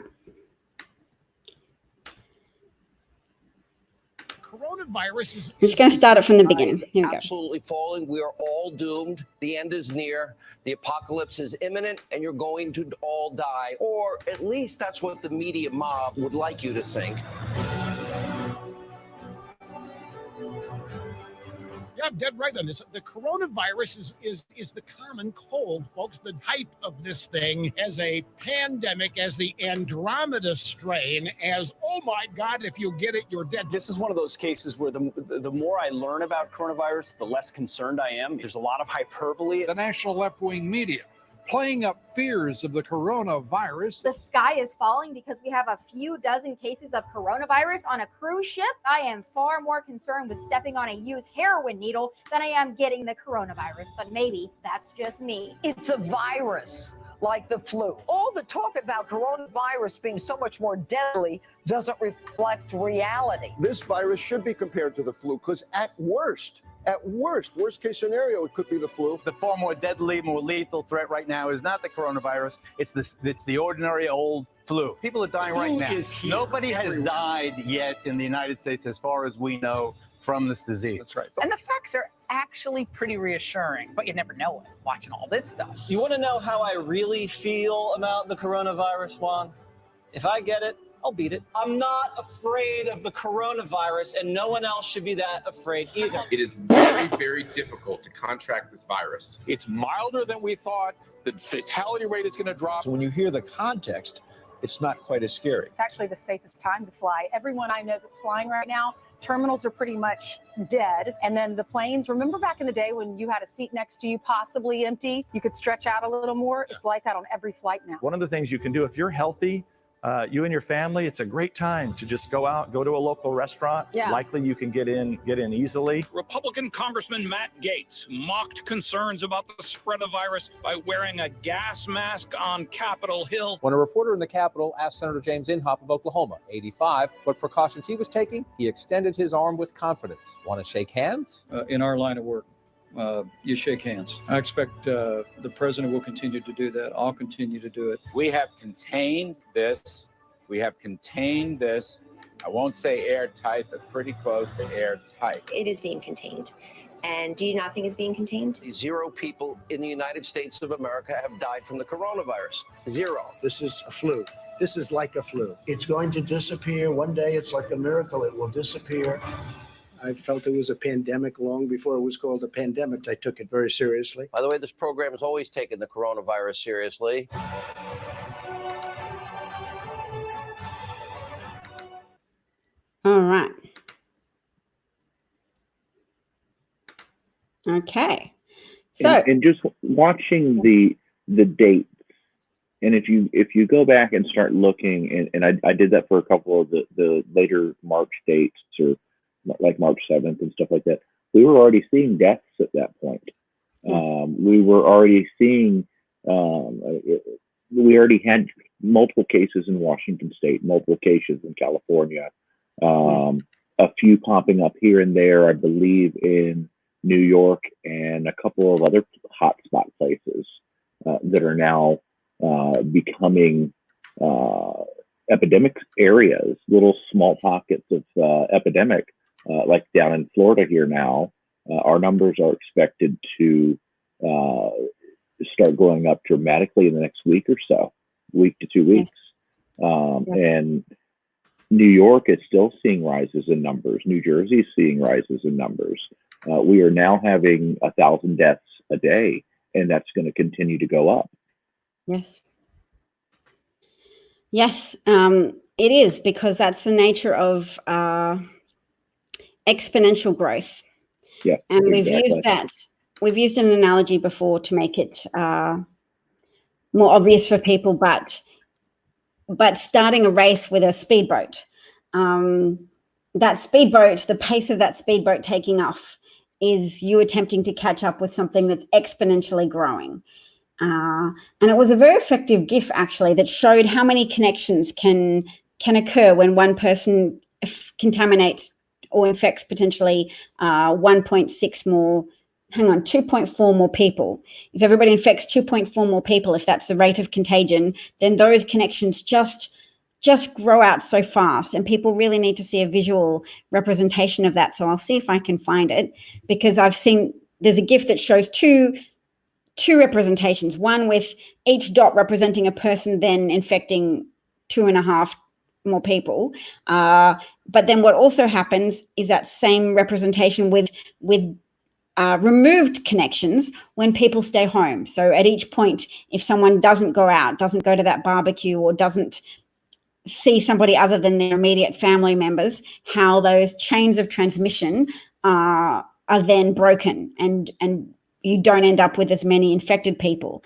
Coronavirus is I'm just going to start it from the beginning. Here we go. Absolutely falling. We are all doomed. The end is near. The apocalypse is imminent, and you're going to all die. Or at least that's what the media mob would like you to think. Yeah, I'm dead right on this. The coronavirus is the common cold, folks. The hype of this thing as a pandemic, as the Andromeda strain, as, oh my God, if you get it, you're dead. This is one of those cases where the more I learn about coronavirus, the less concerned I am. There's a lot of hyperbole. The national left-wing media playing up fears of the coronavirus. The sky is falling because we have a few dozen cases of coronavirus on a cruise ship. I am far more concerned with stepping on a used heroin needle than I am getting the coronavirus, but maybe that's just me. It's a virus like the flu. All the talk about coronavirus being so much more deadly doesn't reflect reality. This virus should be compared to the flu because at worst case scenario, it could be the flu. The far more deadly, more lethal threat right now is not the coronavirus. It's the ordinary old flu. People are dying right now. Nobody has died yet in the United States, as far as we know, from this disease. That's right. And the facts are actually pretty reassuring, but you never know it watching all this stuff. You want to know how I really feel about the coronavirus, Juan? If I get it, I'll beat it. I'm not afraid of the coronavirus, and no one else should be that afraid either. It is very, very difficult to contract this virus. It's milder than we thought. The fatality rate is going to drop. So when you hear the context, it's not quite as scary. It's actually the safest time to fly. Everyone I know that's flying right now, terminals are pretty much dead. And then the planes, remember back in the day when you had a seat next to you, possibly empty, you could stretch out a little more? It's like that on every flight now. One of the things you can do if you're healthy, you and your family, it's a great time to just go out, go to a local restaurant. Yeah. Likely you can get in easily. Republican Congressman Matt Gaetz mocked concerns about the spread of virus by wearing a gas mask on Capitol Hill. When a reporter in the Capitol asked Senator James Inhofe of Oklahoma, 85, what precautions he was taking, he extended his arm with confidence. Want to shake hands? In our line of work, you shake hands. I expect the president will continue to do that. I'll continue to do it. We have contained this. I won't say airtight, but pretty close to airtight. It is being contained. And do you not think it's being contained? 0 people in the United States of America have died from the coronavirus. 0. This is a flu. This is like a flu. It's going to disappear. One day it's like a miracle. It will disappear. I felt it was a pandemic long before it was called a pandemic. I took it very seriously. By the way, this program has always taken the coronavirus seriously. All right. Okay. So and just watching the dates, and if you go back and start looking, and I did that for a couple of the later March dates, or like March 7th and stuff like that, we were already seeing deaths at that point. Yes. We were already seeing, we already had multiple cases in Washington State, multiple cases in California, a few popping up here and there, I believe in New York, and a couple of other hotspot places that are now becoming epidemic areas, little small pockets of epidemic, like down in Florida here now. Our numbers are expected to start going up dramatically in the next week or so, week to 2 weeks. And New York is still seeing rises in numbers. New Jersey is seeing rises in numbers. We are now having 1,000 deaths a day, and that's going to continue to go up. Yes. Yes, it is, because that's the nature of exponential growth. Yeah, and exactly. we've used an analogy before to make it more obvious for people, but starting a race with a speedboat, that speedboat, the pace of that speedboat taking off is you attempting to catch up with something that's exponentially growing. And it was a very effective GIF, actually, that showed how many connections can occur when one person contaminates or infects potentially 2.4 more people. If everybody infects 2.4 more people, if that's the rate of contagion, then those connections just grow out so fast, and people really need to see a visual representation of that. So I'll see if I can find it, because I've seen there's a GIF that shows two representations, one with each dot representing a person then infecting 2.5 more people. But then what also happens is that same representation with removed connections when people stay home. So at each point, if someone doesn't go out, doesn't go to that barbecue, or doesn't see somebody other than their immediate family members, how those chains of transmission are then broken, and you don't end up with as many infected people.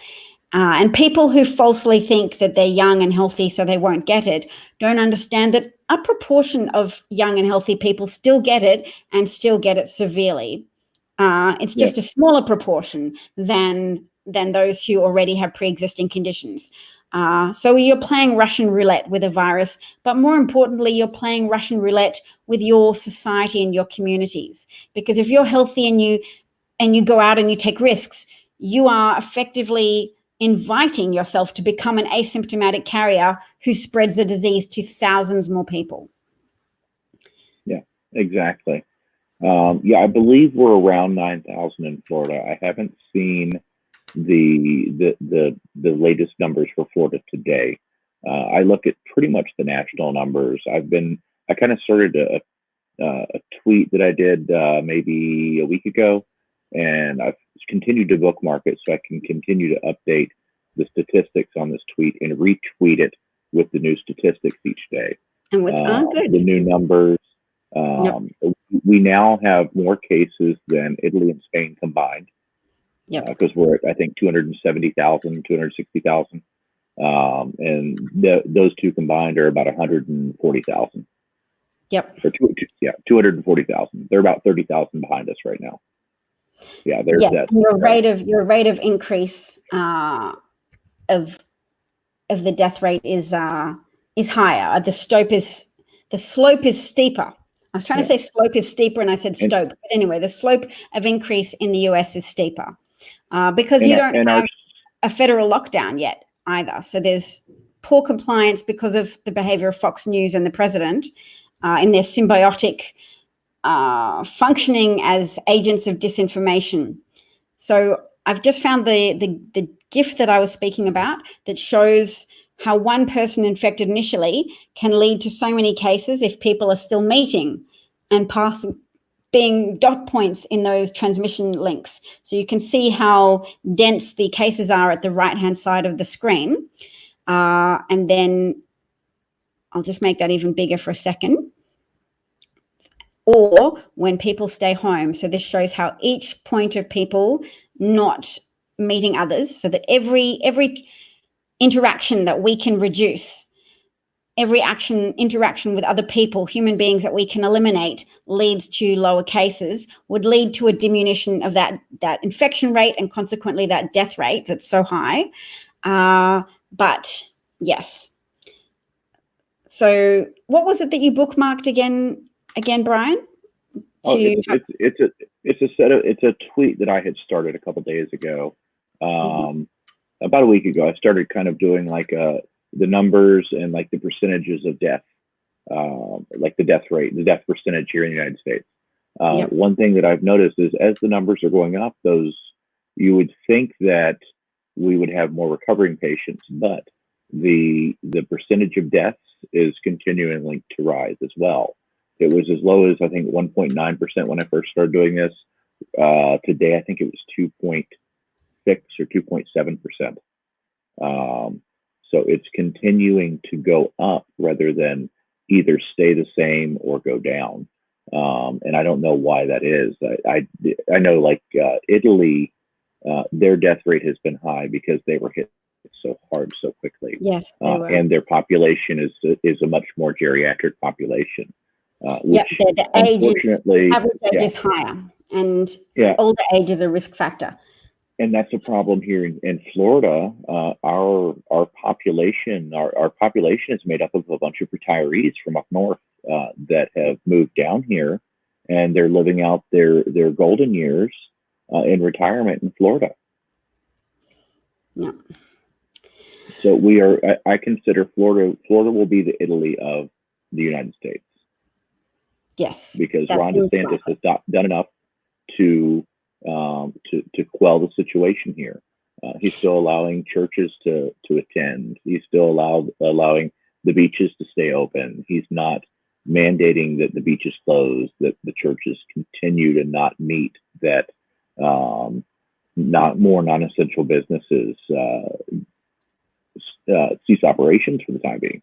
And people who falsely think that they're young and healthy so they won't get it don't understand that a proportion of young and healthy people still get it, and still get it severely. It's just a smaller proportion than those who already have pre-existing conditions. So you're playing Russian roulette with a virus, but more importantly, you're playing Russian roulette with your society and your communities. Because if you're healthy and you go out and you take risks, you are effectively inviting yourself to become an asymptomatic carrier who spreads the disease to thousands more people. Yeah, exactly. I believe we're around 9,000 in Florida. I haven't seen the latest numbers for Florida today. I look at pretty much the national numbers. I kind of started a tweet that I did maybe a week ago, and I've continued to bookmark it so I can continue to update the statistics on this tweet and retweet it with the new statistics each day. And with good. The new numbers. We now have more cases than Italy and Spain combined. Because we're at, I think, 270,000, 260,000. And those two combined are about 140,000. Yep. 240,000. They're about 30,000 behind us right now. Yeah, there's that. Your rate of increase of the death rate is higher. The slope is steeper. I was trying to say slope is steeper, and I said stope. But anyway, the slope of increase in the US is steeper because you don't have a federal lockdown yet either. So there's poor compliance because of the behavior of Fox News and the president in their symbiotic functioning as agents of disinformation. So I've just found the GIF that I was speaking about that shows how one person infected initially can lead to so many cases if people are still meeting and being dot points in those transmission links. So you can see how dense the cases are at the right-hand side of the screen. And then I'll just make that even bigger for a second. Or when people stay home. So this shows how each point of people not meeting others, so that every interaction that we can reduce, every interaction with other people, human beings that we can eliminate, leads to lower cases, would lead to a diminution of that infection rate and consequently that death rate that's so high. But yes. So what was it that you bookmarked again, Brian? It's It's a tweet that I had started a couple days ago. About a week ago, I started kind of doing like the numbers and like the percentages of death, like the death rate, the death percentage here in the United States. One thing that I've noticed is as the numbers are going up, you would think that we would have more recovering patients, but the percentage of deaths is continuing to rise as well. It was as low as I think 1.9% when I first started doing this. Today, I think it was 2.6 or 2.7%. So it's continuing to go up rather than either stay the same or go down. And I don't know why that is. I know like Italy, their death rate has been high because they were hit so hard so quickly. Yes, they were. And their population is a much more geriatric population. Which the average age is higher, and older age is a risk factor. And that's a problem here in Florida. Our population is made up of a bunch of retirees from up north that have moved down here, and they're living out their golden years in retirement in Florida. Yeah. So I consider Florida will be the Italy of the United States. Yes. Because Ron DeSantis has done enough to quell the situation here. He's still allowing churches to attend. He's still allowing the beaches to stay open. He's not mandating that the beaches close, that the churches continue to not meet, that not more non-essential businesses cease operations for the time being.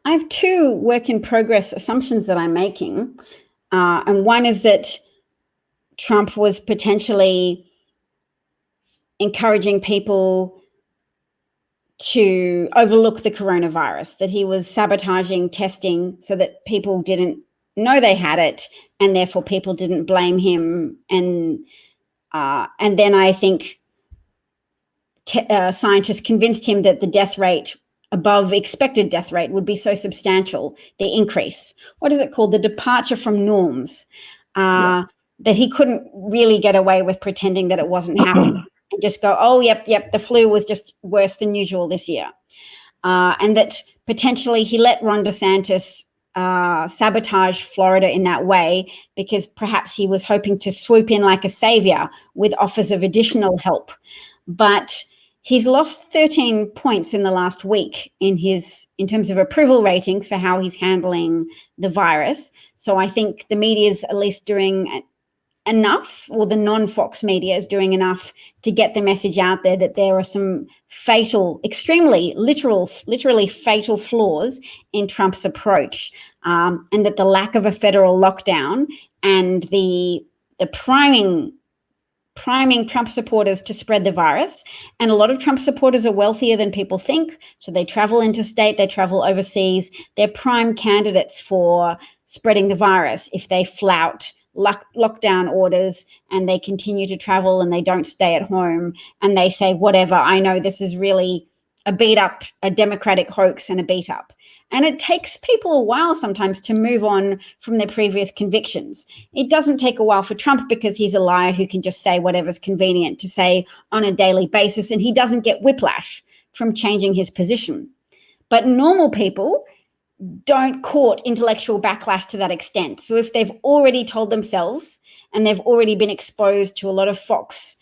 I have two work in progress assumptions that I'm making. And one is that Trump was potentially encouraging people to overlook the coronavirus, that he was sabotaging testing so that people didn't know they had it, and therefore people didn't blame him. And then I think scientists convinced him that the death rate above expected death rate would be so substantial, the increase. What is it called? The departure from norms, that he couldn't really get away with pretending that it wasn't happening and just go, oh, yep, the flu was just worse than usual this year. And that potentially he let Ron DeSantis sabotage Florida in that way because perhaps he was hoping to swoop in like a savior with offers of additional help. But he's lost 13 points in the last week in terms of approval ratings for how he's handling the virus. So I think the media is at least doing enough, or the non-Fox media is doing enough to get the message out there that there are some fatal, literally fatal flaws in Trump's approach, and that the lack of a federal lockdown and the priming Trump supporters to spread the virus. And a lot of Trump supporters are wealthier than people think. So they travel interstate, they travel overseas. They're prime candidates for spreading the virus if they flout lockdown orders and they continue to travel and they don't stay at home and they say, whatever, I know this is really a Democratic hoax and a beat up. And it takes people a while sometimes to move on from their previous convictions. It doesn't take a while for Trump because he's a liar who can just say whatever's convenient to say on a daily basis, and he doesn't get whiplash from changing his position. But normal people don't court intellectual backlash to that extent. So if they've already told themselves and they've already been exposed to a lot of Fox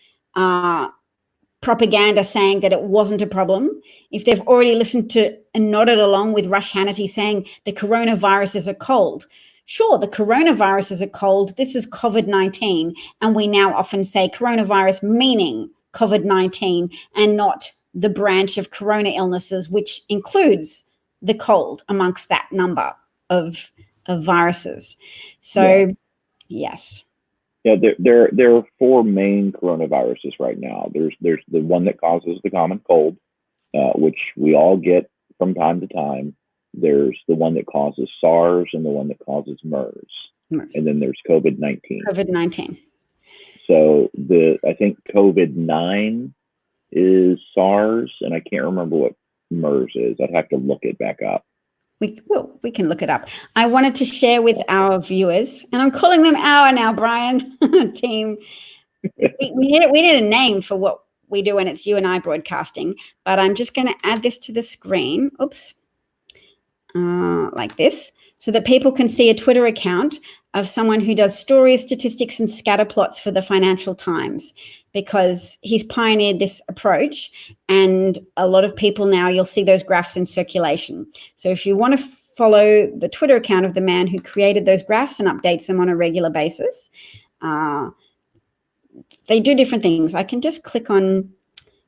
propaganda saying that it wasn't a problem, if they've already listened to and nodded along with Rush Hannity saying the coronavirus is a cold, sure, the coronavirus is a cold, this is COVID-19, and we now often say coronavirus meaning COVID-19 and not the branch of corona illnesses, which includes the cold amongst that number of viruses. So, yes. Yeah, there are four main coronaviruses right now. There's the one that causes the common cold, which we all get from time to time. There's the one that causes SARS and the one that causes MERS. And then there's COVID-19. COVID-19. So I think COVID-9 is SARS, and I can't remember what MERS is. I'd have to look it back up. we can look it up. I wanted to share with our viewers, and I'm calling them our now, Brian, team. We need a name for what we do when it's you and I broadcasting, but I'm just going to add this to the screen. Oops. Like this, so that people can see a Twitter account of someone who does stories, statistics, and scatter plots for the Financial Times, because he's pioneered this approach, and a lot of people now, you'll see those graphs in circulation. So if you want to follow the Twitter account of the man who created those graphs and updates them on a regular basis, they do different things. I can just click on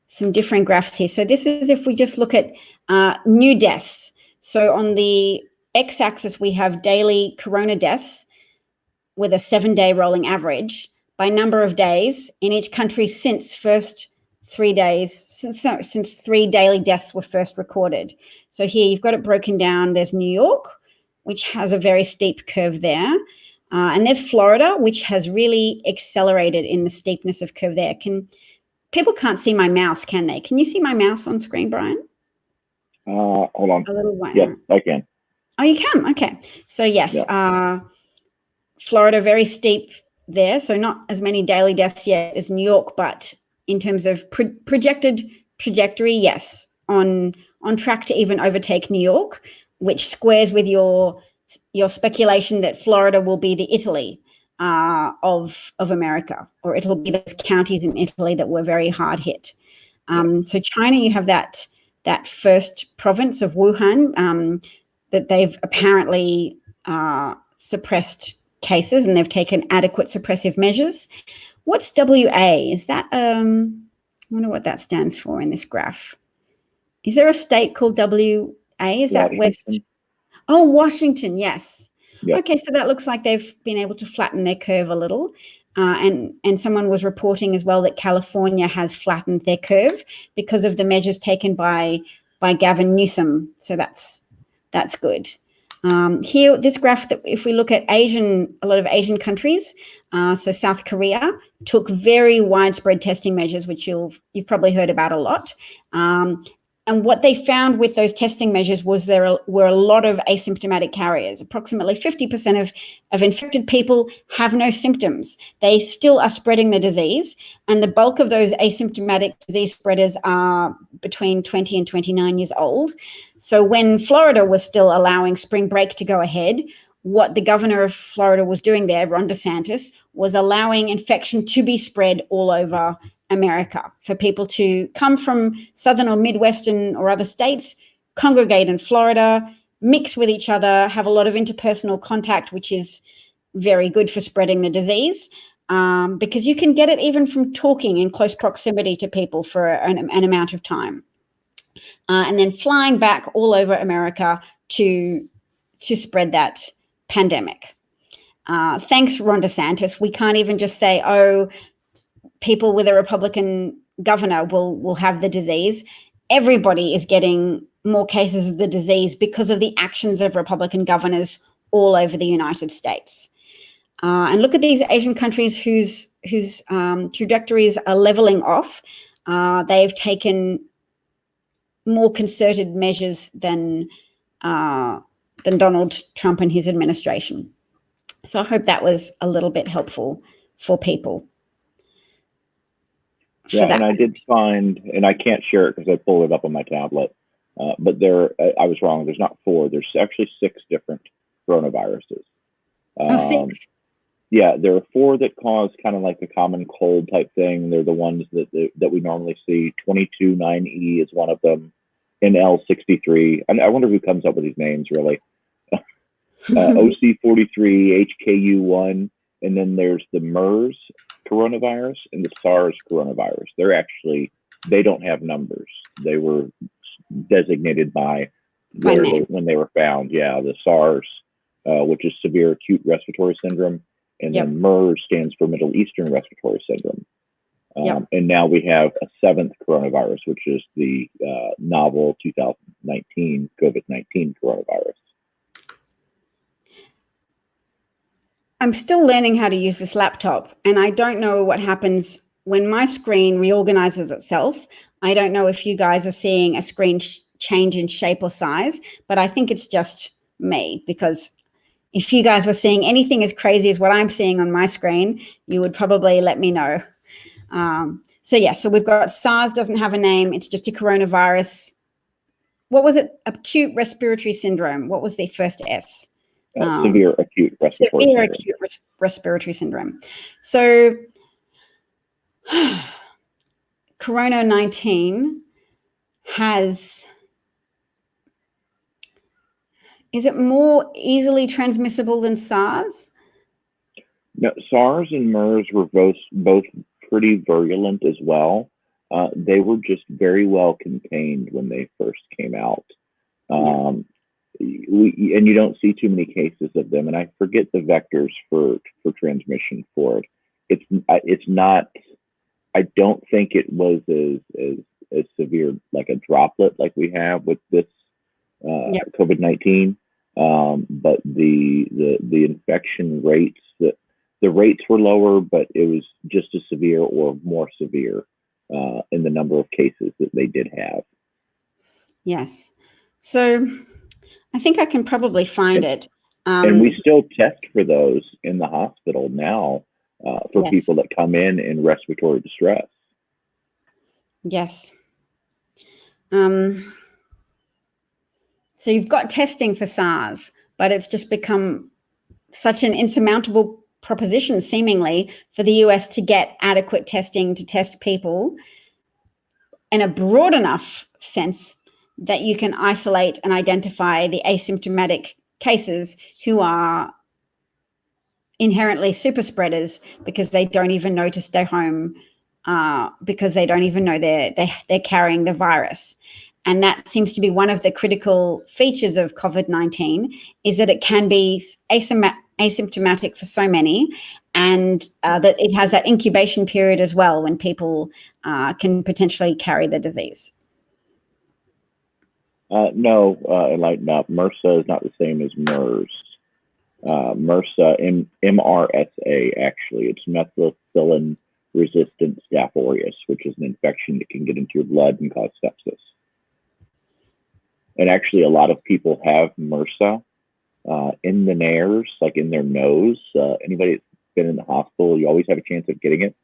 some different graphs here. So this is if we just look at new deaths. So on the x-axis, we have daily corona deaths with a 7-day rolling average by number of days in each country since 3 daily deaths were first recorded. So here you've got it broken down. There's New York, which has a very steep curve there. And there's Florida, which has really accelerated in the steepness of curve there. People can't see my mouse, can they? Can you see my mouse on screen, Brian? Hold on. A little white. Yeah, I can. Oh, you can? Okay. So yes, Yeah. Florida, very steep there. So not as many daily deaths yet as New York, but in terms of projected trajectory, yes, on track to even overtake New York, which squares with your speculation that Florida will be the Italy of America, or it'll be those counties in Italy that were very hard hit. So China, you have that first province of Wuhan that they've apparently suppressed cases, and they've taken adequate suppressive measures. What's WA? Is that, I wonder what that stands for in this graph. Is there a state called WA? Is that West? Oh, Washington, yes. Yep. Okay, so that looks like they've been able to flatten their curve a little. And someone was reporting as well that California has flattened their curve because of the measures taken by Gavin Newsom. So that's good. Here, this graph, that if we look at a lot of Asian countries, so South Korea took very widespread testing measures, which you've probably heard about a lot. And what they found with those testing measures was there were a lot of asymptomatic carriers. Approximately 50% of infected people have no symptoms. They still are spreading the disease, and the bulk of those asymptomatic disease spreaders are between 20 and 29 years old. So when Florida was still allowing spring break to go ahead, what the governor of Florida was doing there, Ron DeSantis, was allowing infection to be spread all over America, for people to come from southern or Midwestern or other states, congregate in Florida, mix with each other, have a lot of interpersonal contact, which is very good for spreading the disease, because you can get it even from talking in close proximity to people for an amount of time. And then flying back all over America to spread that pandemic. Thanks, Ron DeSantis. We can't even just say, oh, people with a Republican governor will have the disease. Everybody is getting more cases of the disease because of the actions of Republican governors all over the United States. And look at these Asian countries whose trajectories are leveling off. They've taken more concerted measures than Donald Trump and his administration. So I hope that was a little bit helpful for people. Yeah, and I did find, and I can't share it because I pulled it up on my tablet, but I was wrong. There's not 4. There's actually 6 different coronaviruses. 6? Yeah, there are 4 that cause kind of like the common cold type thing. They're the ones that we normally see. 22.9E is one of them. NL63. I wonder who comes up with these names, really. OC43, HKU1, and then there's the MERS coronavirus and the SARS coronavirus. They don't have numbers. They were designated by when they were found. Yeah, the SARS, which is severe acute respiratory syndrome, and then MERS stands for Middle Eastern respiratory syndrome. And now we have a 7th coronavirus, which is the novel 2019 COVID-19 coronavirus. I'm still learning how to use this laptop, and I don't know what happens when my screen reorganizes itself. I don't know if you guys are seeing a screen change in shape or size, but I think it's just me, because if you guys were seeing anything as crazy as what I'm seeing on my screen, you would probably let me know. So we've got SARS doesn't have a name. It's just a coronavirus. What was it? Acute respiratory syndrome. What was the first S? Severe acute respiratory syndrome. Acute respiratory syndrome. So Corona-19 is it more easily transmissible than SARS? No, SARS and MERS were both pretty virulent as well. They were just very well contained when they first came out. And you don't see too many cases of them. And I forget the vectors for transmission for it. It's not. I don't think it was as severe like a droplet like we have with this COVID-19. But the infection rates, the rates were lower, but it was just as severe or more severe in the number of cases that they did have. Yes. So I think I can probably find it. And we still test for those in the hospital now for people that come in respiratory distress. Yes. So you've got testing for SARS, but it's just become such an insurmountable proposition, seemingly, for the US to get adequate testing to test people in a broad enough sense that you can isolate and identify the asymptomatic cases who are inherently super spreaders because they don't even know to stay home, because they don't even know they're carrying the virus. And that seems to be one of the critical features of COVID-19, is that it can be asymptomatic for so many, and that it has that incubation period as well when people can potentially carry the disease. No, enlighten up. MRSA is not the same as MERS. MRSA, MRSA, actually, it's methicillin-resistant Staph aureus, which is an infection that can get into your blood and cause sepsis. And actually, a lot of people have MRSA in the nares, like in their nose. Anybody that's been in the hospital, you always have a chance of getting it.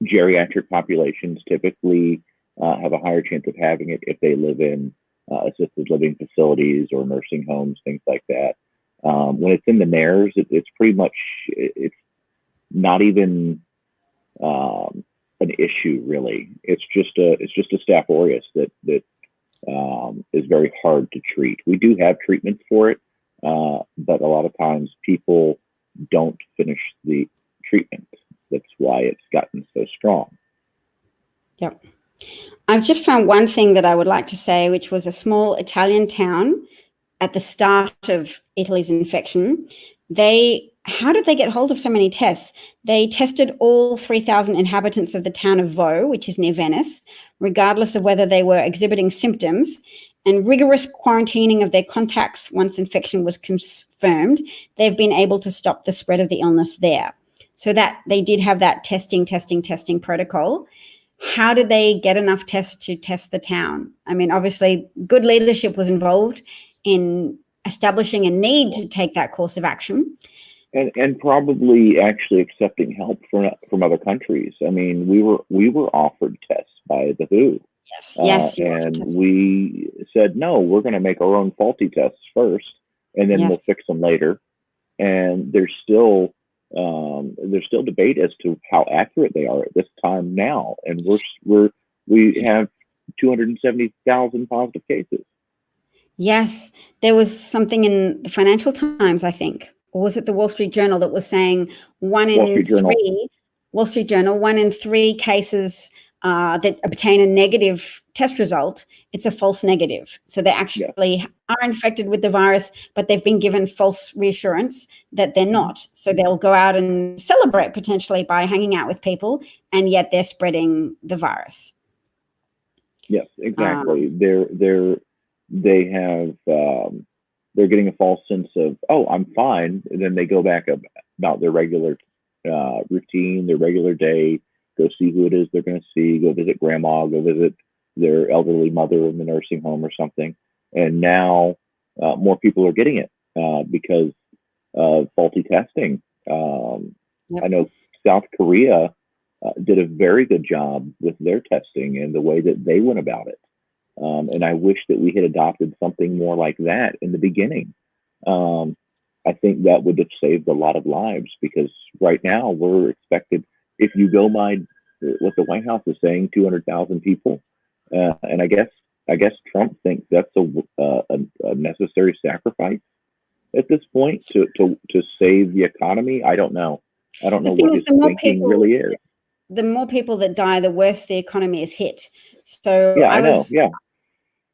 Geriatric populations typically have a higher chance of having it if they live in assisted living facilities or nursing homes, things like that. When it's in the nares, it's pretty much, it's not even an issue, really. It's just a Staph aureus that is very hard to treat. We do have treatments for it, but a lot of times people don't finish the treatment. That's why it's gotten so strong. Yep. I've just found one thing that I would like to say, which was a small Italian town at the start of Italy's infection. How did they get hold of so many tests? They tested all 3,000 inhabitants of the town of Vo, which is near Venice, regardless of whether they were exhibiting symptoms, and rigorous quarantining of their contacts once infection was confirmed. They've been able to stop the spread of the illness there. So that they did have that testing protocol. How did they get enough tests to test the town? I mean, obviously, good leadership was involved in establishing a need to take that course of action. And probably actually accepting help from other countries. I mean, we were offered tests by the WHO. Yes. And we said, no, we're going to make our own faulty tests first, and then we'll fix them later. And there's still debate as to how accurate they are at this time now. And we have 270,000 positive cases. Yes, there was something in the Financial Times, I think, or was it the Wall Street Journal, that was saying one in three cases that obtain a negative test result, it's a false negative. So they actually are infected with the virus, but they've been given false reassurance that they're not. So they'll go out and celebrate potentially by hanging out with people, and yet they're spreading the virus. Yes, exactly. They're getting a false sense of, oh, I'm fine. And then they go back about their regular routine, their regular day, go see who it is they're going to see, go visit grandma, go visit their elderly mother in the nursing home or something. And now more people are getting it because of faulty testing. I know South Korea did a very good job with their testing and the way that they went about it. And I wish that we had adopted something more like that in the beginning. I think that would have saved a lot of lives, because right now we're expected, if you go by what the White House is saying, 200,000 people. And I guess Trump thinks that's a necessary sacrifice at this point to save the economy. I don't know. I don't know what his thinking really is. The more people that die, the worse the economy is hit. So yeah, I know. was Yeah.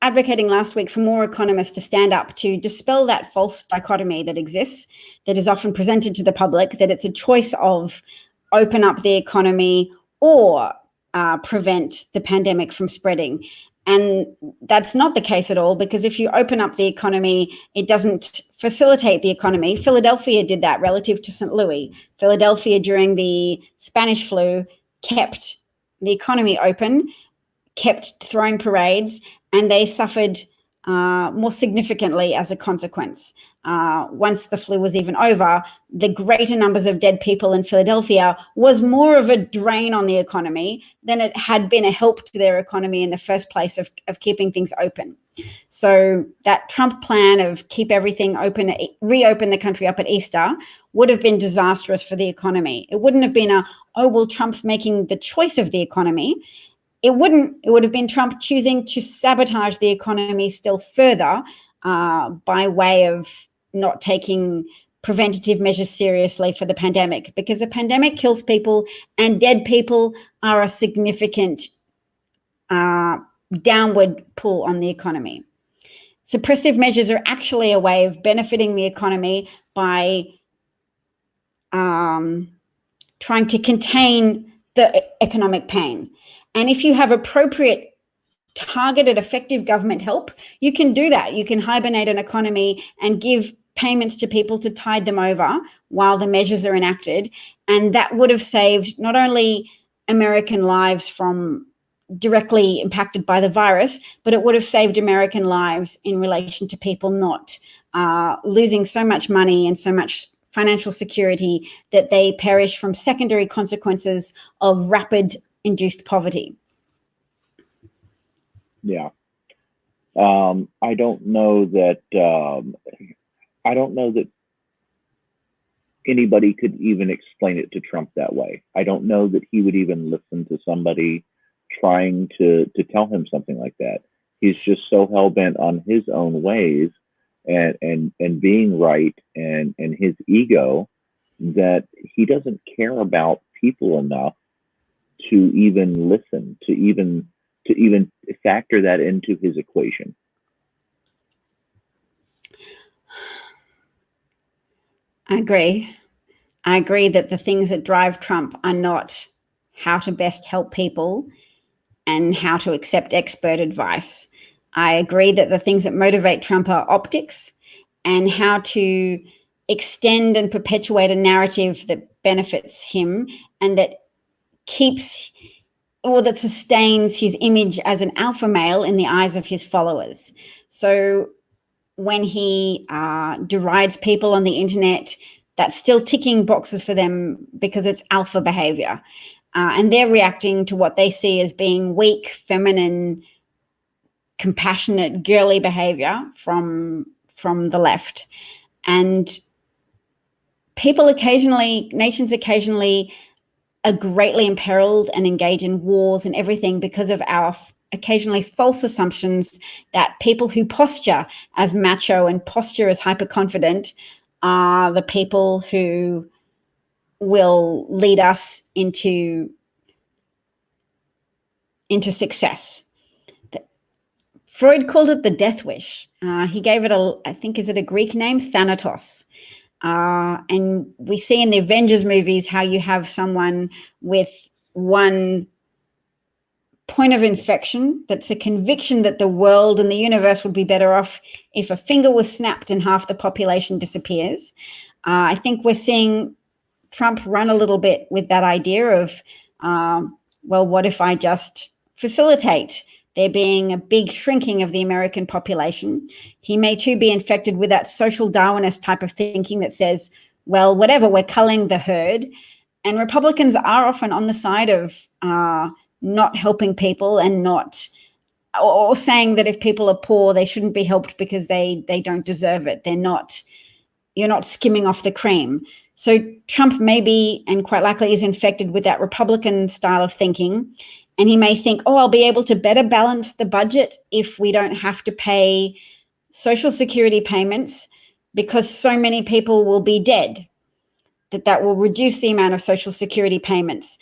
advocating last week for more economists to stand up to dispel that false dichotomy that exists, that is often presented to the public, that it's a choice of open up the economy or prevent the pandemic from spreading. And that's not the case at all, because if you open up the economy, it doesn't facilitate the economy. Philadelphia did that relative to St. Louis. Philadelphia during the Spanish flu kept the economy open, kept throwing parades, and they suffered more significantly as a consequence. Once the flu was even over, the greater numbers of dead people in Philadelphia was more of a drain on the economy than it had been a help to their economy in the first place of keeping things open. So that Trump plan of keep everything open, reopen the country up at Easter, would have been disastrous for the economy. It wouldn't have been Trump's making the choice of the economy. It would have been Trump choosing to sabotage the economy still further by way of not taking preventative measures seriously for the pandemic, because the pandemic kills people and dead people are a significant downward pull on the economy. Suppressive measures are actually a way of benefiting the economy by trying to contain the economic pain. And if you have appropriate, targeted, effective government help, you can do that. You can hibernate an economy and give payments to people to tide them over while the measures are enacted. And that would have saved not only American lives from directly impacted by the virus, but it would have saved American lives in relation to people not losing so much money and so much financial security that they perish from secondary consequences of rapid induced poverty. Yeah. I don't know that anybody could even explain it to Trump that way. I don't know that he would even listen to somebody trying to tell him something like that. He's just so hell-bent on his own ways and being right and his ego that he doesn't care about people enough to even listen, to even factor that into his equation. I agree that the things that drive Trump are not how to best help people and how to accept expert advice. I agree that the things that motivate Trump are optics and how to extend and perpetuate a narrative that benefits him and that keeps or that sustains his image as an alpha male in the eyes of his followers. So when he derides people on the internet, that's still ticking boxes for them because it's alpha behavior. And they're reacting to what they see as being weak, feminine, compassionate, girly behavior from the left. And nations occasionally are greatly imperiled and engage in wars and everything because of our occasionally false assumptions that people who posture as macho and posture as hyperconfident are the people who will lead us into success. Freud called it the death wish. He gave it I think, is it a Greek name? Thanatos. And we see in the Avengers movies how you have someone with one point of infection that's a conviction that the world and the universe would be better off if a finger was snapped and half the population disappears. I think we're seeing Trump run a little bit with that idea of, well, what if I just facilitate there being a big shrinking of the American population. He may too be infected with that social Darwinist type of thinking that says, well, whatever, we're culling the herd. And Republicans are often on the side of not helping people and not, or saying that if people are poor, they shouldn't be helped because they don't deserve it. You're not skimming off the cream. So Trump may be, and quite likely is, infected with that Republican style of thinking. And he may think, oh, I'll be able to better balance the budget if we don't have to pay Social Security payments because so many people will be dead, that will reduce the amount of Social Security payments.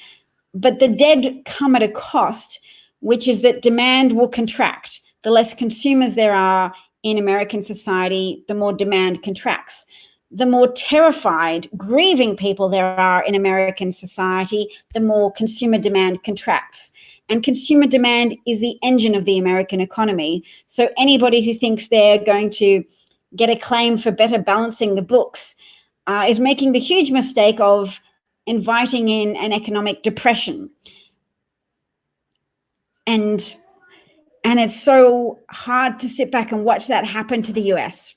But the dead come at a cost, which is that demand will contract. The less consumers there are in American society, the more demand contracts. The more terrified, grieving people there are in American society, the more consumer demand contracts. And consumer demand is the engine of the American economy. So anybody who thinks they're going to get a claim for better balancing the books is making the huge mistake of inviting in an economic depression. And it's so hard to sit back and watch that happen to the US.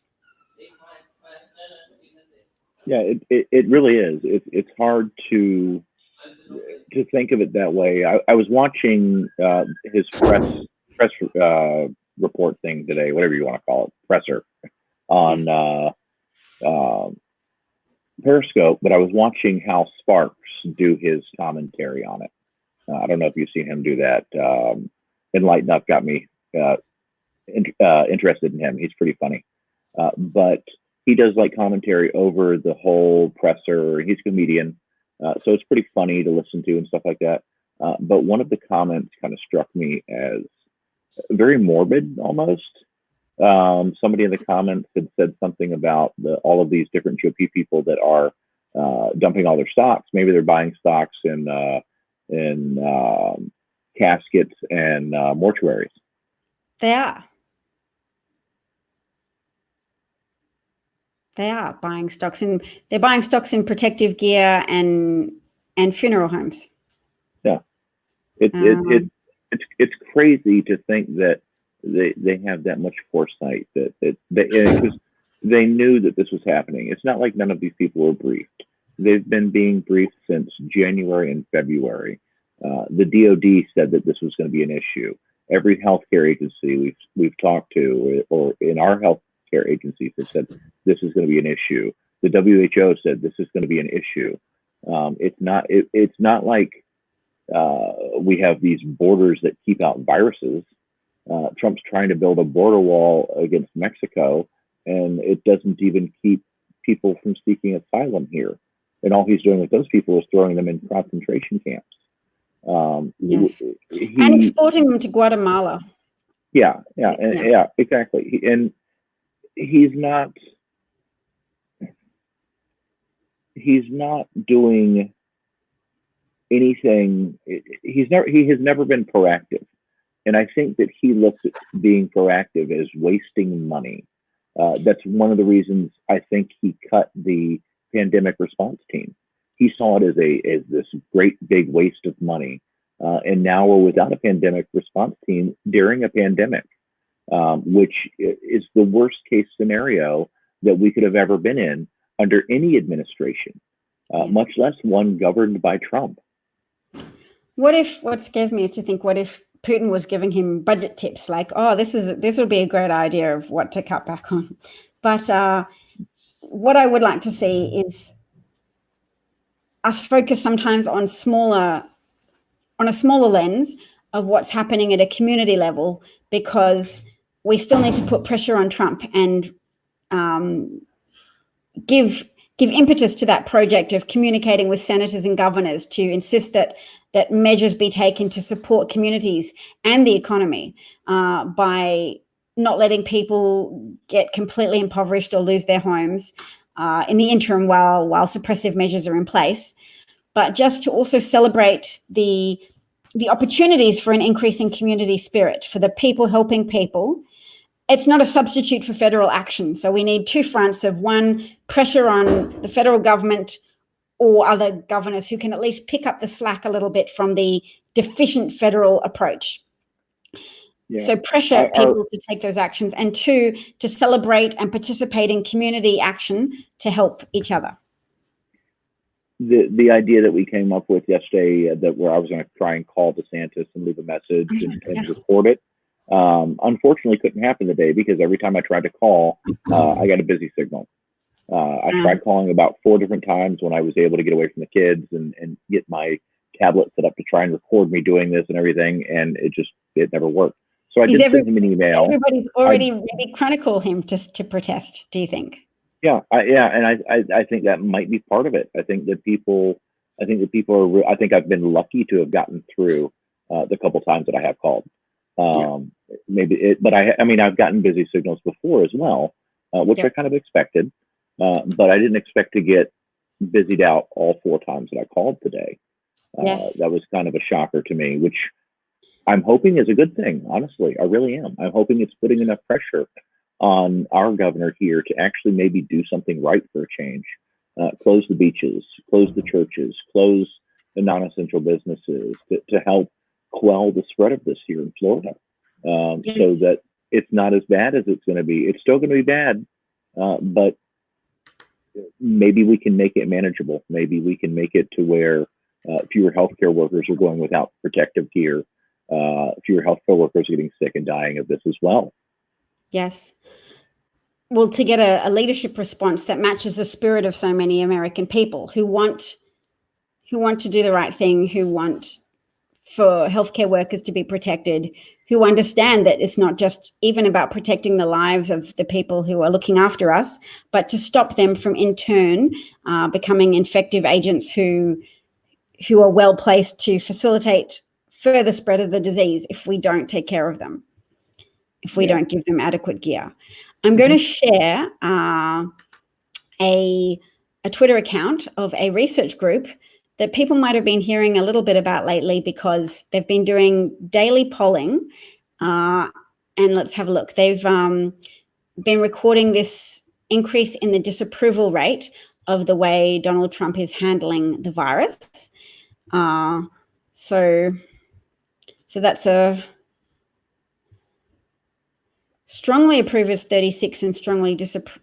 Yeah, it really is. It's hard to think of it that way. I was watching his press report thing today, whatever you want to call it, presser, on Periscope, but I was watching Hal Sparks do his commentary on it. I don't know if you've seen him do that. Enlighten Up got me interested in him. He's pretty funny. But he does like commentary over the whole presser. He's a comedian, so it's pretty funny to listen to and stuff like that. But one of the comments kind of struck me as very morbid almost. Somebody in the comments had said something about all of these different GOP people that are dumping all their stocks. Maybe they're buying stocks in caskets and mortuaries. They are buying stocks, and they're buying stocks in protective gear and funeral homes. Yeah, it's crazy to think that they have that much foresight that because they knew that this was happening. It's not like none of these people were briefed. They've been being briefed since January and February. The DOD said that this was going to be an issue. Every healthcare agency we've talked to, or in our healthcare agencies, have said this is going to be an issue. The WHO said this is going to be an issue. It's not like we have these borders that keep out viruses. Trump's trying to build a border wall against Mexico, and it doesn't even keep people from seeking asylum here. And all he's doing with those people is throwing them in concentration camps. Yes. And exporting them to Guatemala. Yeah, exactly. And he's not doing anything. He has never been proactive. And I think that he looks at being proactive as wasting money. That's one of the reasons I think he cut the pandemic response team. He saw it as this great big waste of money. And now we're without a pandemic response team during a pandemic, which is the worst case scenario that we could have ever been in under any administration, much less one governed by Trump. What scares me is to think, what if Putin was giving him budget tips like, oh, this will be a great idea of what to cut back on. But what I would like to see is us focus sometimes on a smaller lens of what's happening at a community level, because we still need to put pressure on Trump and give impetus to that project of communicating with senators and governors to insist that measures be taken to support communities and the economy by not letting people get completely impoverished or lose their homes in the interim while suppressive measures are in place, but just to also celebrate the opportunities for an increasing community spirit, for the people helping people. It's not a substitute for federal action. So we need two fronts of, one, pressure on the federal government or other governors who can at least pick up the slack a little bit from the deficient federal approach. So pressure people to take those actions, and 2, to celebrate and participate in community action to help each other. The idea that we came up with yesterday, where I was going to try and call DeSantis and leave a message and record it, unfortunately couldn't happen today because every time I tried to call, I got a busy signal. I tried calling about 4 different times when I was able to get away from the kids and get my tablet set up to try and record me doing this and everything, and it never worked. So I did send him an email. Everybody's already maybe chronicle him to protest, do you think? Yeah, and I think that might be part of it. I think I've been lucky to have gotten through the couple times that I have called. But I've gotten busy signals before as well, which I kind of expected. But I didn't expect to get busied out all 4 times that I called today. That was kind of a shocker to me, which I'm hoping is a good thing. Honestly, I really am. I'm hoping it's putting enough pressure on our governor here to actually maybe do something right for a change. Close the beaches, close the churches, close the non-essential businesses to help quell the spread of this here in Florida, so that it's not as bad as it's going to be. It's still going to be bad, but maybe we can make it manageable. Maybe we can make it to where fewer healthcare workers are going without protective gear. Fewer healthcare workers are getting sick and dying of this as well. Yes. Well, to get a leadership response that matches the spirit of so many American people who want to do the right thing, who want for healthcare workers to be protected, who understand that it's not just even about protecting the lives of the people who are looking after us, but to stop them from in turn becoming infective agents who are well placed to facilitate further spread of the disease if we don't take care of them, if we don't give them adequate gear. I'm going to share a Twitter account of a research group that people might have been hearing a little bit about lately because they've been doing daily polling. And let's have a look. They've been recording this increase in the disapproval rate of the way Donald Trump is handling the virus. So that's a strongly approve is 36 and strongly disapprove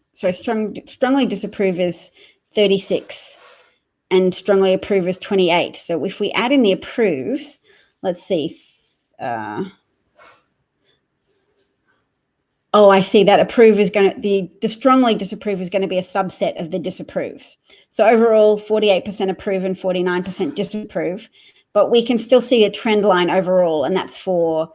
is 36 and strongly approve is 28. So if we add in the approves, let's see. I see that approve is going to, the strongly disapprove is going to be a subset of the disapproves. So overall 48% approve and 49% disapprove, but we can still see a trend line overall, and that's for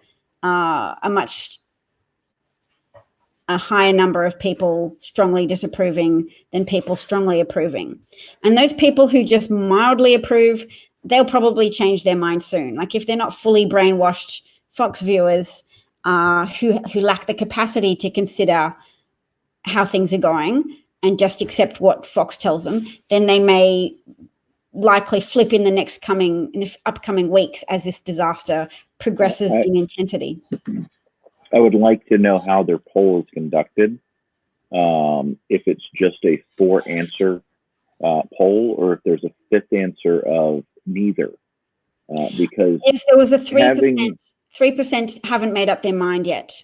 a higher number of people strongly disapproving than people strongly approving. And those people who just mildly approve, they'll probably change their mind soon. Like if they're not fully brainwashed Fox viewers who lack the capacity to consider how things are going and just accept what Fox tells them, then they may likely flip in the upcoming weeks as this disaster progresses in intensity. I would like to know how their poll is conducted. If it's just a 4-answer poll, or if there's a 5th answer of neither. Because yes, there was a 3% haven't made up their mind yet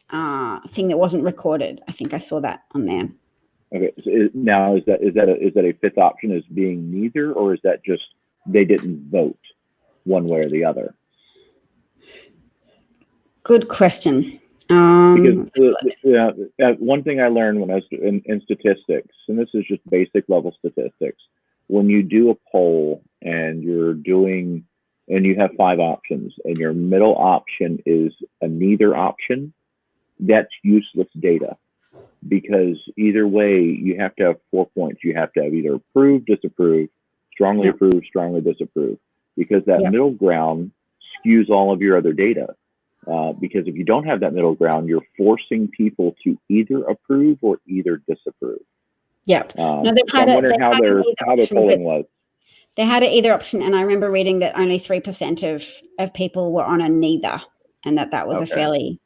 thing that wasn't recorded. I think I saw that on there. Okay. So now is that a 5th option as being neither, or is that just they didn't vote one way or the other? Good question. Because one thing I learned when I was in statistics, and this is just basic level statistics, when you do a poll and you have 5 options and your middle option is a neither option, that's useless data, because either way you have to have 4 points. You have to have either approve, disapprove, strongly approve, strongly disapprove, because that middle ground skews all of your other data. Because if you don't have that middle ground, you're forcing people to either approve or either disapprove. Yep. No, I'm wondering how their polling was. They had an either option, and I remember reading that only 3% of people were on a neither, and that was a fairly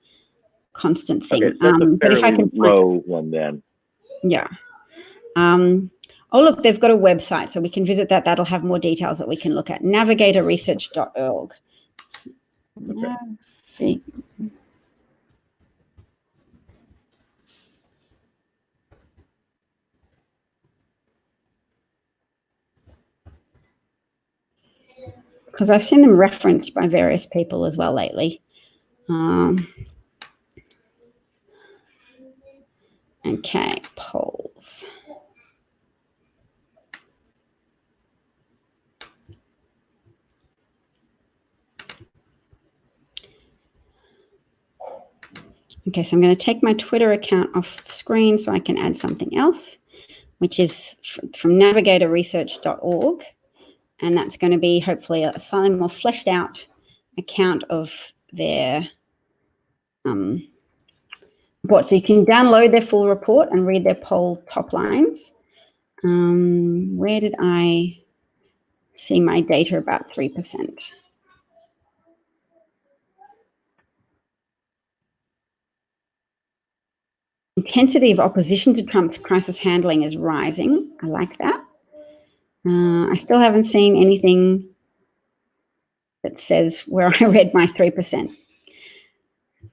constant thing. Okay, so that's a but if I can low one then. Yeah. Oh, look, they've got a website, so we can visit that. That'll have more details that we can look at. Navigatorresearch.org. Okay. because I've seen them referenced by various people as well lately. Okay, polls. Okay, so I'm going to take my Twitter account off the screen so I can add something else, which is from navigatorresearch.org. And that's going to be hopefully a slightly more fleshed out account of their report. So you can download their full report and read their poll top lines. Where did I see my data about 3%? Intensity of opposition to Trump's crisis handling is rising. I like that. I still haven't seen anything that says where I read my 3%.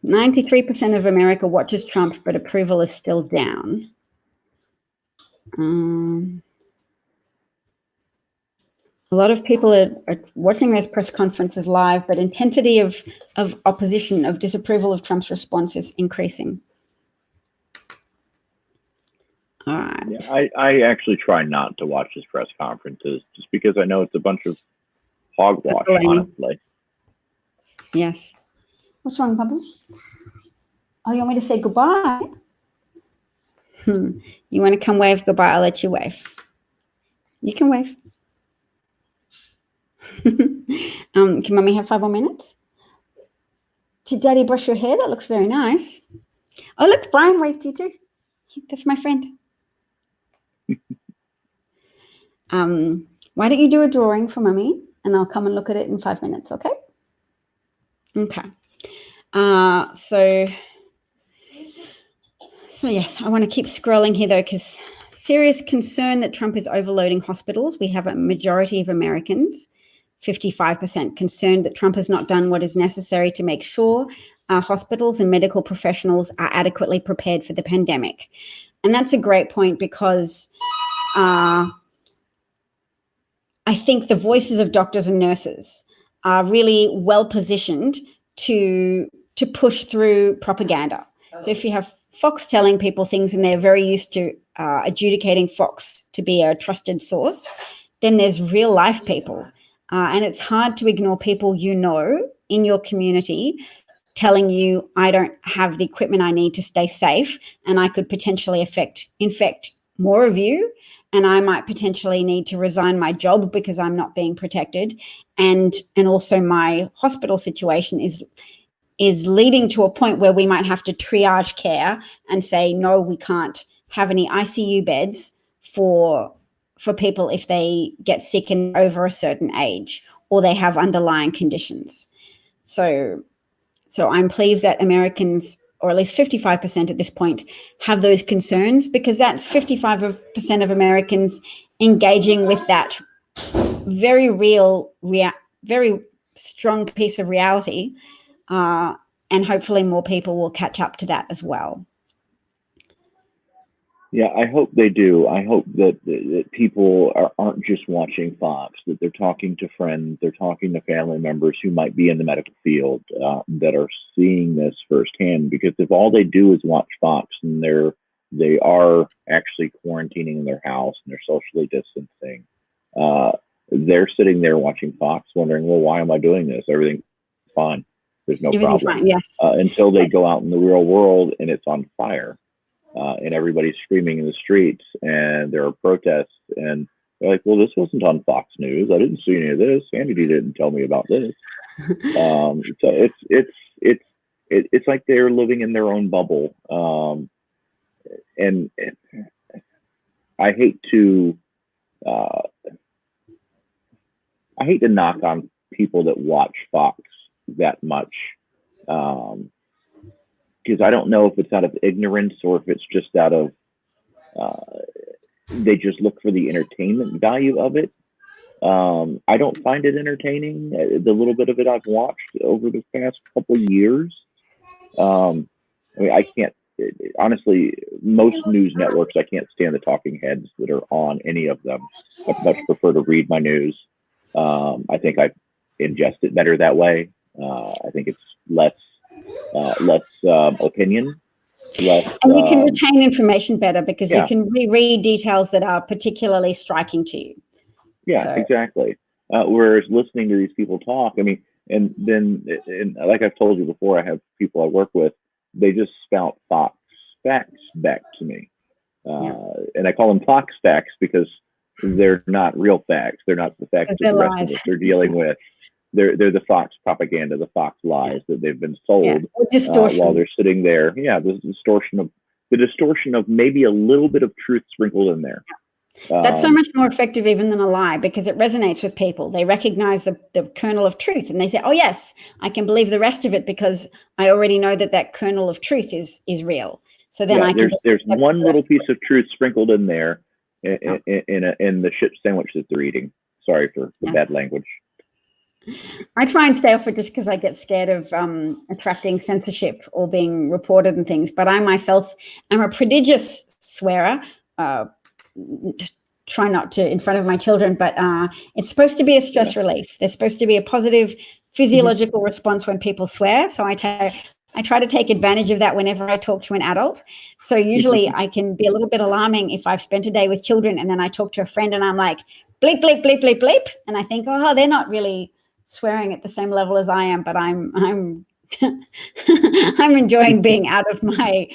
93% of America watches Trump, but approval is still down. A lot of people are watching those press conferences live, but intensity of opposition, of disapproval of Trump's response is increasing. All right. Yeah, I actually try not to watch his press conferences just because I know it's a bunch of hogwash, honestly. Yes. What's wrong, Papa? Oh, you want me to say goodbye? You want to come wave goodbye? I'll let you wave. You can wave. Can Mummy have 5 more minutes? Did Daddy brush your hair? That looks very nice. Oh, look, Brian waved to you too. That's my friend. Why don't you do a drawing for Mummy and I'll come and look at it in 5 minutes, okay? Okay. So yes, I want to keep scrolling here though, because serious concern that Trump is overloading hospitals. We have a majority of Americans, 55%, concerned that Trump has not done what is necessary to make sure our hospitals and medical professionals are adequately prepared for the pandemic. And that's a great point because I think the voices of doctors and nurses are really well positioned to push through propaganda. So if you have Fox telling people things and they're very used to adjudicating Fox to be a trusted source, then there's real life people. And it's hard to ignore people you know in your community telling you, I don't have the equipment I need to stay safe and I could potentially infect more of you. And I might potentially need to resign my job because I'm not being protected. And also my hospital situation is leading to a point where we might have to triage care and say, no, we can't have any ICU beds for people if they get sick and over a certain age or they have underlying conditions. So I'm pleased that Americans, or at least 55% at this point, have those concerns, because that's 55% of Americans engaging with that very real, very strong piece of reality. And hopefully more people will catch up to that as well. Yeah, I hope they do. I hope that people aren't just watching Fox, that they're talking to friends, they're talking to family members who might be in the medical field that are seeing this firsthand. Because if all they do is watch Fox and they are actually quarantining in their house and they're socially distancing, they're sitting there watching Fox wondering, well, why am I doing this? Everything's fine. There's no problem. Fine, yes. Until they go out in the real world and it's on fire. And everybody's screaming in the streets and there are protests and they're like, well, this wasn't on Fox News. I didn't see any of this. Hannity didn't tell me about this. So it's like they're living in their own bubble. And I hate to knock on people that watch Fox that much. Because I don't know if it's out of ignorance or if it's just out of, they just look for the entertainment value of it. I don't find it entertaining, the little bit of it I've watched over the past couple years. I mean, I can't, honestly, most news networks, I can't stand the talking heads that are on any of them. I much prefer to read my news. I think I ingest it better that way. I think it's less opinion. And you can retain information better because you can reread details that are particularly striking to you. Yeah, exactly. Whereas listening to these people talk, I mean, and like I've told you before, I have people I work with, they just spout facts back to me. And I call them Fox facts because they're not real facts. They're not the facts that the rest of us are dealing with. They're the Fox propaganda, the Fox lies that they've been sold while they're sitting there. Yeah, the distortion of maybe a little bit of truth sprinkled in there. That's so much more effective even than a lie because it resonates with people. They recognize the kernel of truth and they say, oh, yes, I can believe the rest of it because I already know that kernel of truth is real. So then there's one little piece of truth sprinkled in there in the ship sandwich that they're eating. Sorry for the bad language. I try and stay off it just because I get scared of attracting censorship or being reported and things. But I myself am a prodigious swearer. Try not to in front of my children, but it's supposed to be a stress relief. There's supposed to be a positive physiological response when people swear. So I try to take advantage of that whenever I talk to an adult. So usually I can be a little bit alarming if I've spent a day with children and then I talk to a friend and I'm like, bleep, bleep, bleep, bleep, bleep. And I think, oh, they're not really swearing at the same level as I am, but I'm I'm enjoying being out of my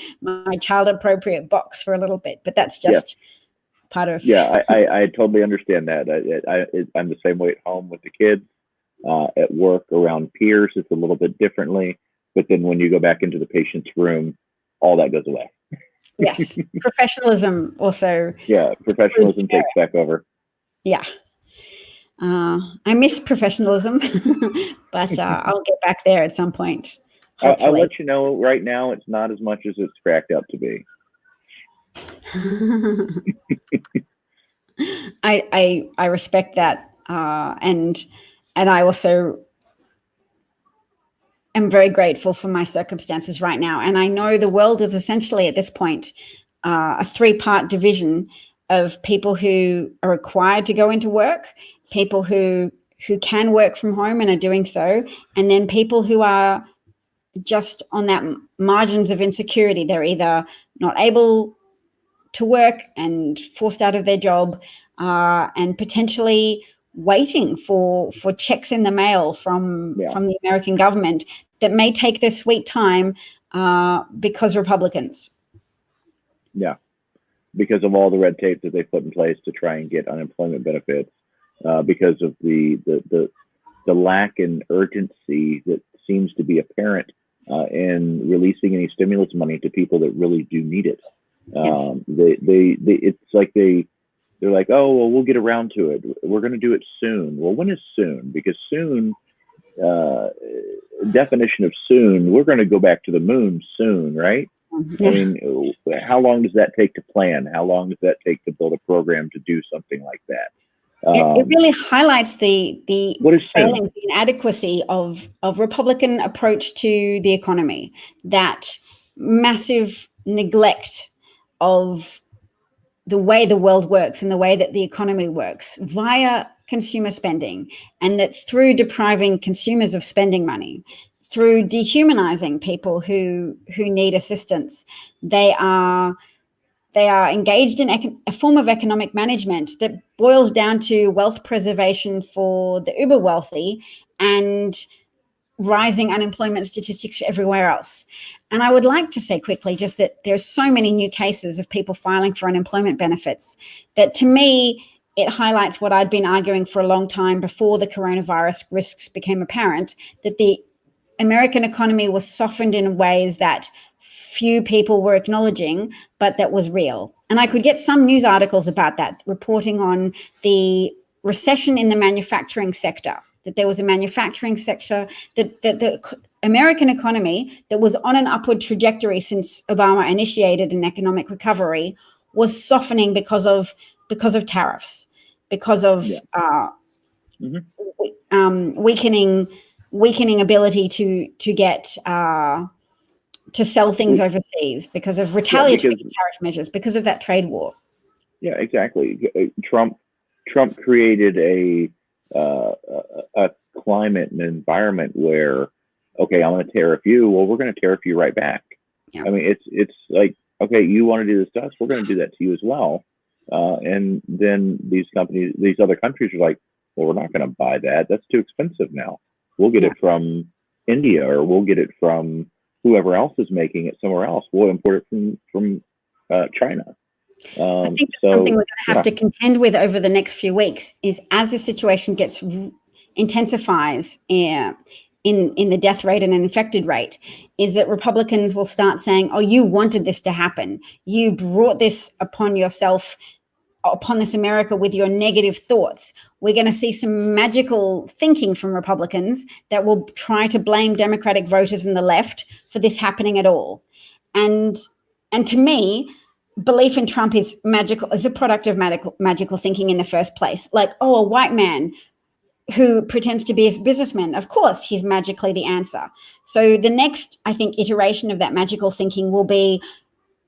child appropriate box for a little bit, but that's just part of. Yeah, I totally understand that. I'm the same way at home with the kids, at work around peers, it's a little bit differently, but then when you go back into the patient's room, all that goes away. Yes, professionalism also. Yeah, professionalism takes back over. Yeah. I miss professionalism, but I'll get back there at some point. I'll let you know right now, it's not as much as it's cracked up to be. I respect that. And I also am very grateful for my circumstances right now. And I know the world is essentially at this point, a three-part division of people who are required to go into work, people who can work from home and are doing so, and then people who are just on that margins of insecurity. They're either not able to work and forced out of their job, and potentially waiting for checks in the mail from the American government that may take their sweet time because Republicans. Yeah, because of all the red tape that they put in place to try and get unemployment benefits. Because of the lack in urgency that seems to be apparent in releasing any stimulus money to people that really do need it. It's like they're like, oh, well, we'll get around to it. We're going to do it soon. Well, when is soon? Because soon, definition of soon, we're going to go back to the moon soon, right? I mean, how long does that take to plan? How long does that take to build a program to do something like that? It really highlights the failings, the inadequacy of Republican approach to the economy, that massive neglect of the way the world works and the way that the economy works via consumer spending, and that through depriving consumers of spending money, through dehumanizing people who need assistance, they are engaged in a form of economic management that boils down to wealth preservation for the uber wealthy and rising unemployment statistics everywhere else. And I would like to say quickly just that there's so many new cases of people filing for unemployment benefits that, to me, it highlights what I'd been arguing for a long time before the coronavirus risks became apparent, that the American economy was softened in ways that few people were acknowledging, but that was real. And I could get some news articles about that, reporting on the recession in the manufacturing sector, that there was a manufacturing sector, that the American economy that was on an upward trajectory since Obama initiated an economic recovery was softening because of tariffs, because of weakening ability to get to sell things overseas, because of retaliatory tariff measures, because of that trade war. Yeah, exactly. Trump created a climate and environment where, okay, I'm going to tariff you. Well, we're going to tariff you right back. Yeah. I mean, it's like, okay, you want to do this to us, we're going to do that to you as well. And then these other countries are like, well, we're not going to buy that. That's too expensive now. We'll get it from India, or we'll get it from whoever else is making it somewhere else. We'll import it from China. I think that's something we're going to have to contend with over the next few weeks, is as the situation intensifies in the death rate and infected rate, is that Republicans will start saying, oh, you wanted this to happen. You brought this upon yourself, upon this America, with your negative thoughts. We're going to see some magical thinking from Republicans that will try to blame Democratic voters and the left for this happening at all. And to me, belief in Trump is a product of magical thinking in the first place. Like, oh, a white man who pretends to be a businessman, of course, he's magically the answer. So the next, I think, iteration of that magical thinking will be,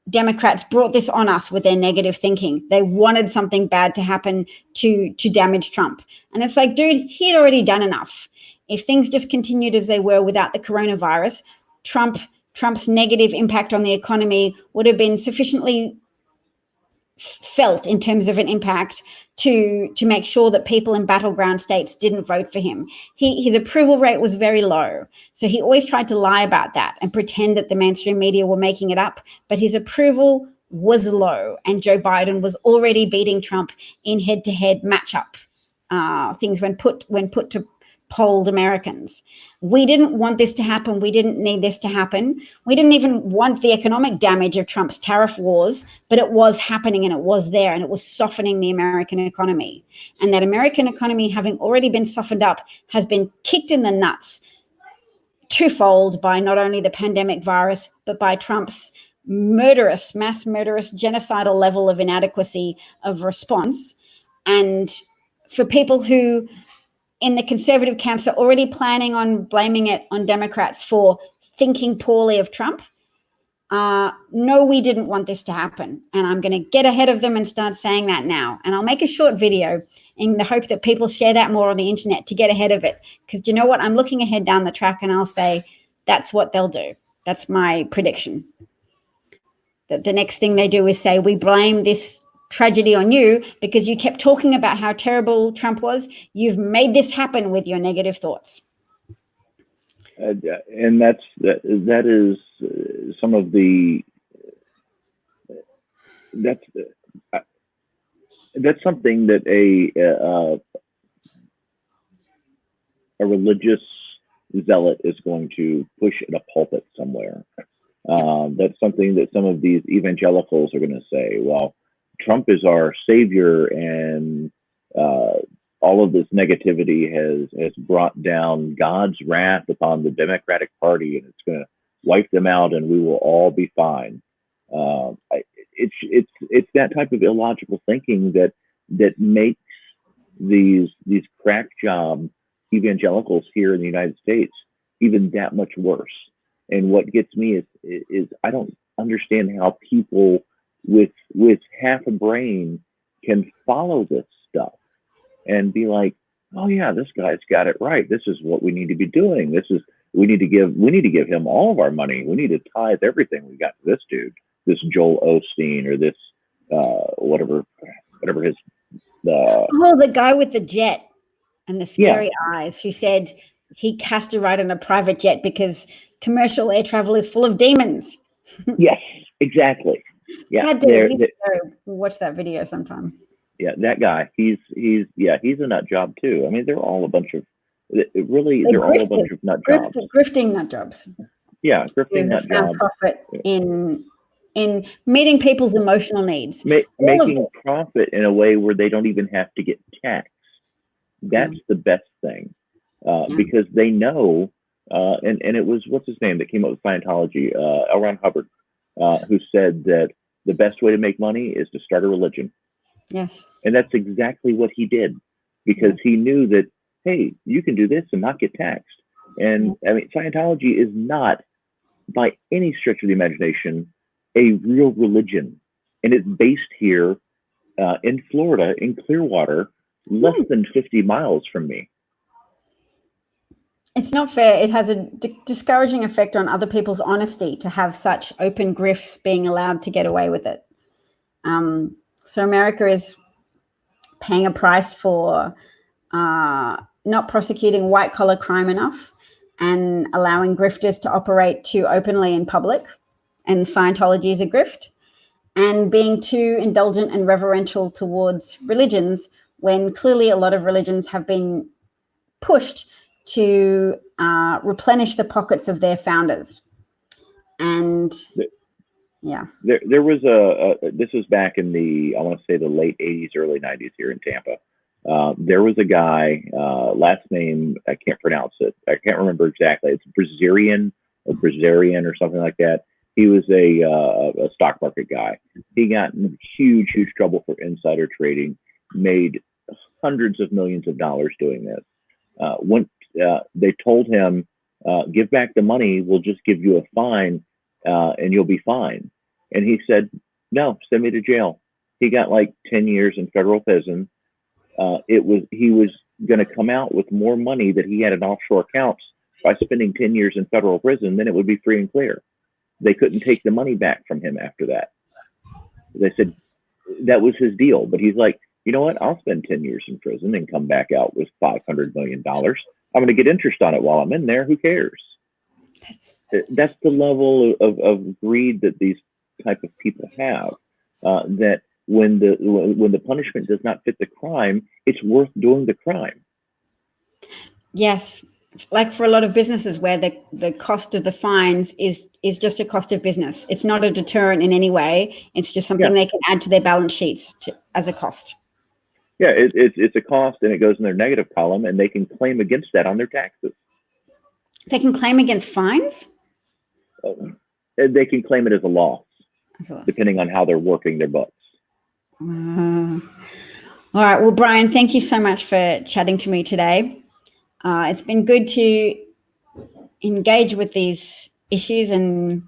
Democrats brought this on us with their negative thinking. They wanted something bad to happen to damage Trump. And it's like, dude, he had already done enough. If things just continued as they were without the coronavirus, Trump's negative impact on the economy would have been sufficiently felt in terms of an impact to make sure that people in battleground states didn't vote for him. His approval rate was very low. So he always tried to lie about that and pretend that the mainstream media were making it up, but his approval was low, and Joe Biden was already beating Trump in head-to-head matchup things when put to polled Americans. We didn't want this to happen. We didn't need this to happen. We didn't even want the economic damage of Trump's tariff wars, but it was happening, and it was there, and it was softening the American economy. And that American economy, having already been softened up, has been kicked in the nuts twofold by not only the pandemic virus, but by Trump's mass murderous, genocidal level of inadequacy of response. And for people who in the conservative camps are already planning on blaming it on Democrats for thinking poorly of Trump, no, we didn't want this to happen. And I'm going to get ahead of them and start saying that now. And I'll make a short video in the hope that people share that more on the internet to get ahead of it. Because you know what? I'm looking ahead down the track, and I'll say that's what they'll do. That's my prediction. That the next thing they do is say, we blame this tragedy on you because you kept talking about how terrible Trump was. You've made this happen with your negative thoughts. And that is some of the that's something that a religious zealot is going to push at a pulpit somewhere. That's something that some of these evangelicals are going to say, well, Trump is our savior, and all of this negativity has brought down God's wrath upon the Democratic Party, and it's going to wipe them out, and we will all be fine. It's that type of illogical thinking that makes these crack job evangelicals here in the United States even that much worse. And what gets me is I don't understand how people with half a brain can follow this stuff and be like, oh yeah, this guy's got it right. This is what we need to be doing. We need to give him all of our money. We need to tithe everything we got to this dude, this Joel Osteen, or this whatever his the guy with the jet and the scary eyes, who said he has to ride in a private jet because commercial air travel is full of demons. Yes, exactly. Yeah, we'll watch that video sometime. Yeah, that guy. He's a nut job too. I mean, they're all a bunch of all a bunch of nut jobs. Grifting nut jobs. Yeah, grifting nut jobs. Profit in meeting people's emotional needs. Making profit in a way where they don't even have to get taxed. That's the best thing, because they know. And it was, what's his name that came up with Scientology, L. Ron Hubbard, who said that the best way to make money is to start a religion. Yes. And that's exactly what he did, because he knew that, hey, you can do this and not get taxed. And I mean, Scientology is not, by any stretch of the imagination, a real religion. And it's based here in Florida, in Clearwater, less than 50 miles from me. It's not fair. It has a discouraging effect on other people's honesty to have such open grifts being allowed to get away with it. So America is paying a price for not prosecuting white-collar crime enough and allowing grifters to operate too openly in public, and Scientology is a grift, and being too indulgent and reverential towards religions when clearly a lot of religions have been pushed to replenish the pockets of their founders. And yeah, there was this was back in the, I want to say the late 80s, early 90s here in Tampa. There was a guy, last name, I can't pronounce it. I can't remember exactly. It's Brazilian or something like that. He was a stock market guy. He got in huge trouble for insider trading, made hundreds of millions of dollars doing this. They told him, give back the money, we'll just give you a fine and you'll be fine. And he said, no, send me to jail. He got like 10 years in federal prison. He was going to come out with more money that he had in offshore accounts by spending 10 years in federal prison, then it would be free and clear. They couldn't take the money back from him after that. They said that was his deal. But he's like, you know what? I'll spend 10 years in prison and come back out with $500 million. I'm going to get interest on it while I'm in there. Who cares? That's the level of greed that these type of people have, that when the punishment does not fit the crime, it's worth doing the crime. Yes. Like for a lot of businesses where the cost of the fines is just a cost of business. It's not a deterrent in any way. It's just something they can add to their balance sheets as a cost. Yeah, it's a cost, and it goes in their negative column, and they can claim against that on their taxes. They can claim against fines? They can claim it as a loss, depending on how they're working their books. All right. Well, Brian, thank you so much for chatting to me today. It's been good to engage with these issues and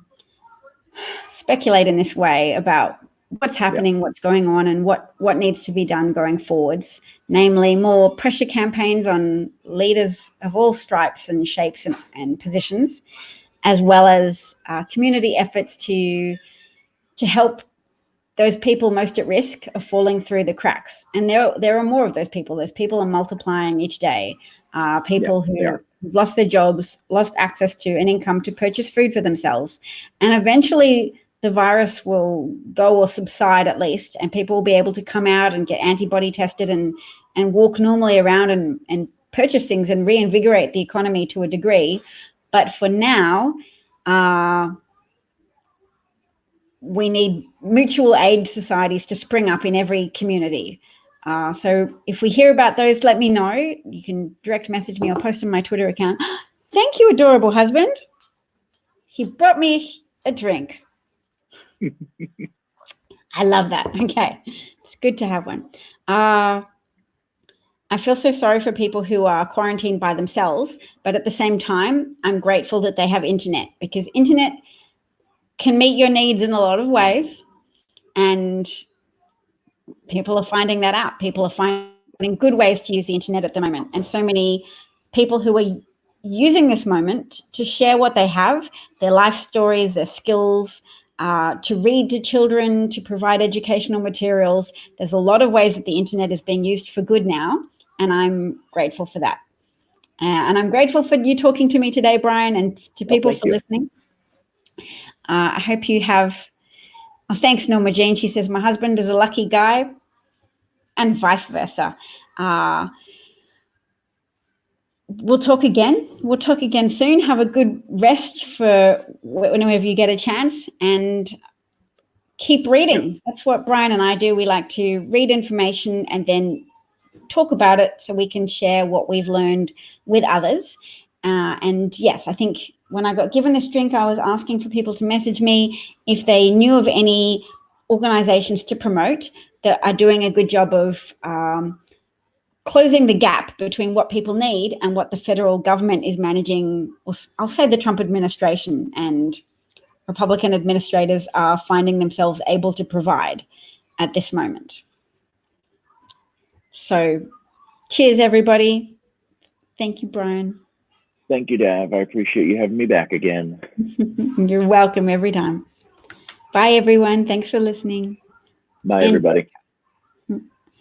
speculate in this way about what's happening, what's going on, and what needs to be done going forwards, namely more pressure campaigns on leaders of all stripes and shapes and positions, as well as community efforts to help those people most at risk of falling through the cracks. And there are more of those people. Those people are multiplying each day. People who lost their jobs, lost access to an income to purchase food for themselves. And eventually the virus will go or subside at least, and people will be able to come out and get antibody tested and walk normally around and purchase things and reinvigorate the economy to a degree. But for now, we need mutual aid societies to spring up in every community. So if we hear about those, let me know. You can direct message me or post on my Twitter account. Thank you, adorable husband. He brought me a drink. I love that. Okay. It's good to have one. I feel so sorry for people who are quarantined by themselves, but at the same time, I'm grateful that they have internet, because internet can meet your needs in a lot of ways, and people are finding that out. People are finding good ways to use the internet at the moment, and so many people who are using this moment to share what they have, their life stories, their skills, to read to children, to provide educational materials. There's a lot of ways that the internet is being used for good now, and I'm grateful for that. And I'm grateful for you talking to me today, Brian, and to people for listening. I hope you have, thanks, Norma Jean. She says, my husband is a lucky guy, and vice versa. We'll talk again. We'll talk again soon. Have a good rest for whenever you get a chance, and keep reading. That's what Brian and I do. We like to read information and then talk about it so we can share what we've learned with others. And yes, I think when I got given this drink, I was asking for people to message me if they knew of any organizations to promote that are doing a good job of closing the gap between what people need and what the federal government is managing. I'll say the Trump administration and Republican administrators are finding themselves able to provide at this moment. So cheers, everybody. Thank you, Brian. Thank you, Dav. I appreciate you having me back again. You're welcome every time. Bye, everyone. Thanks for listening. Bye, everybody.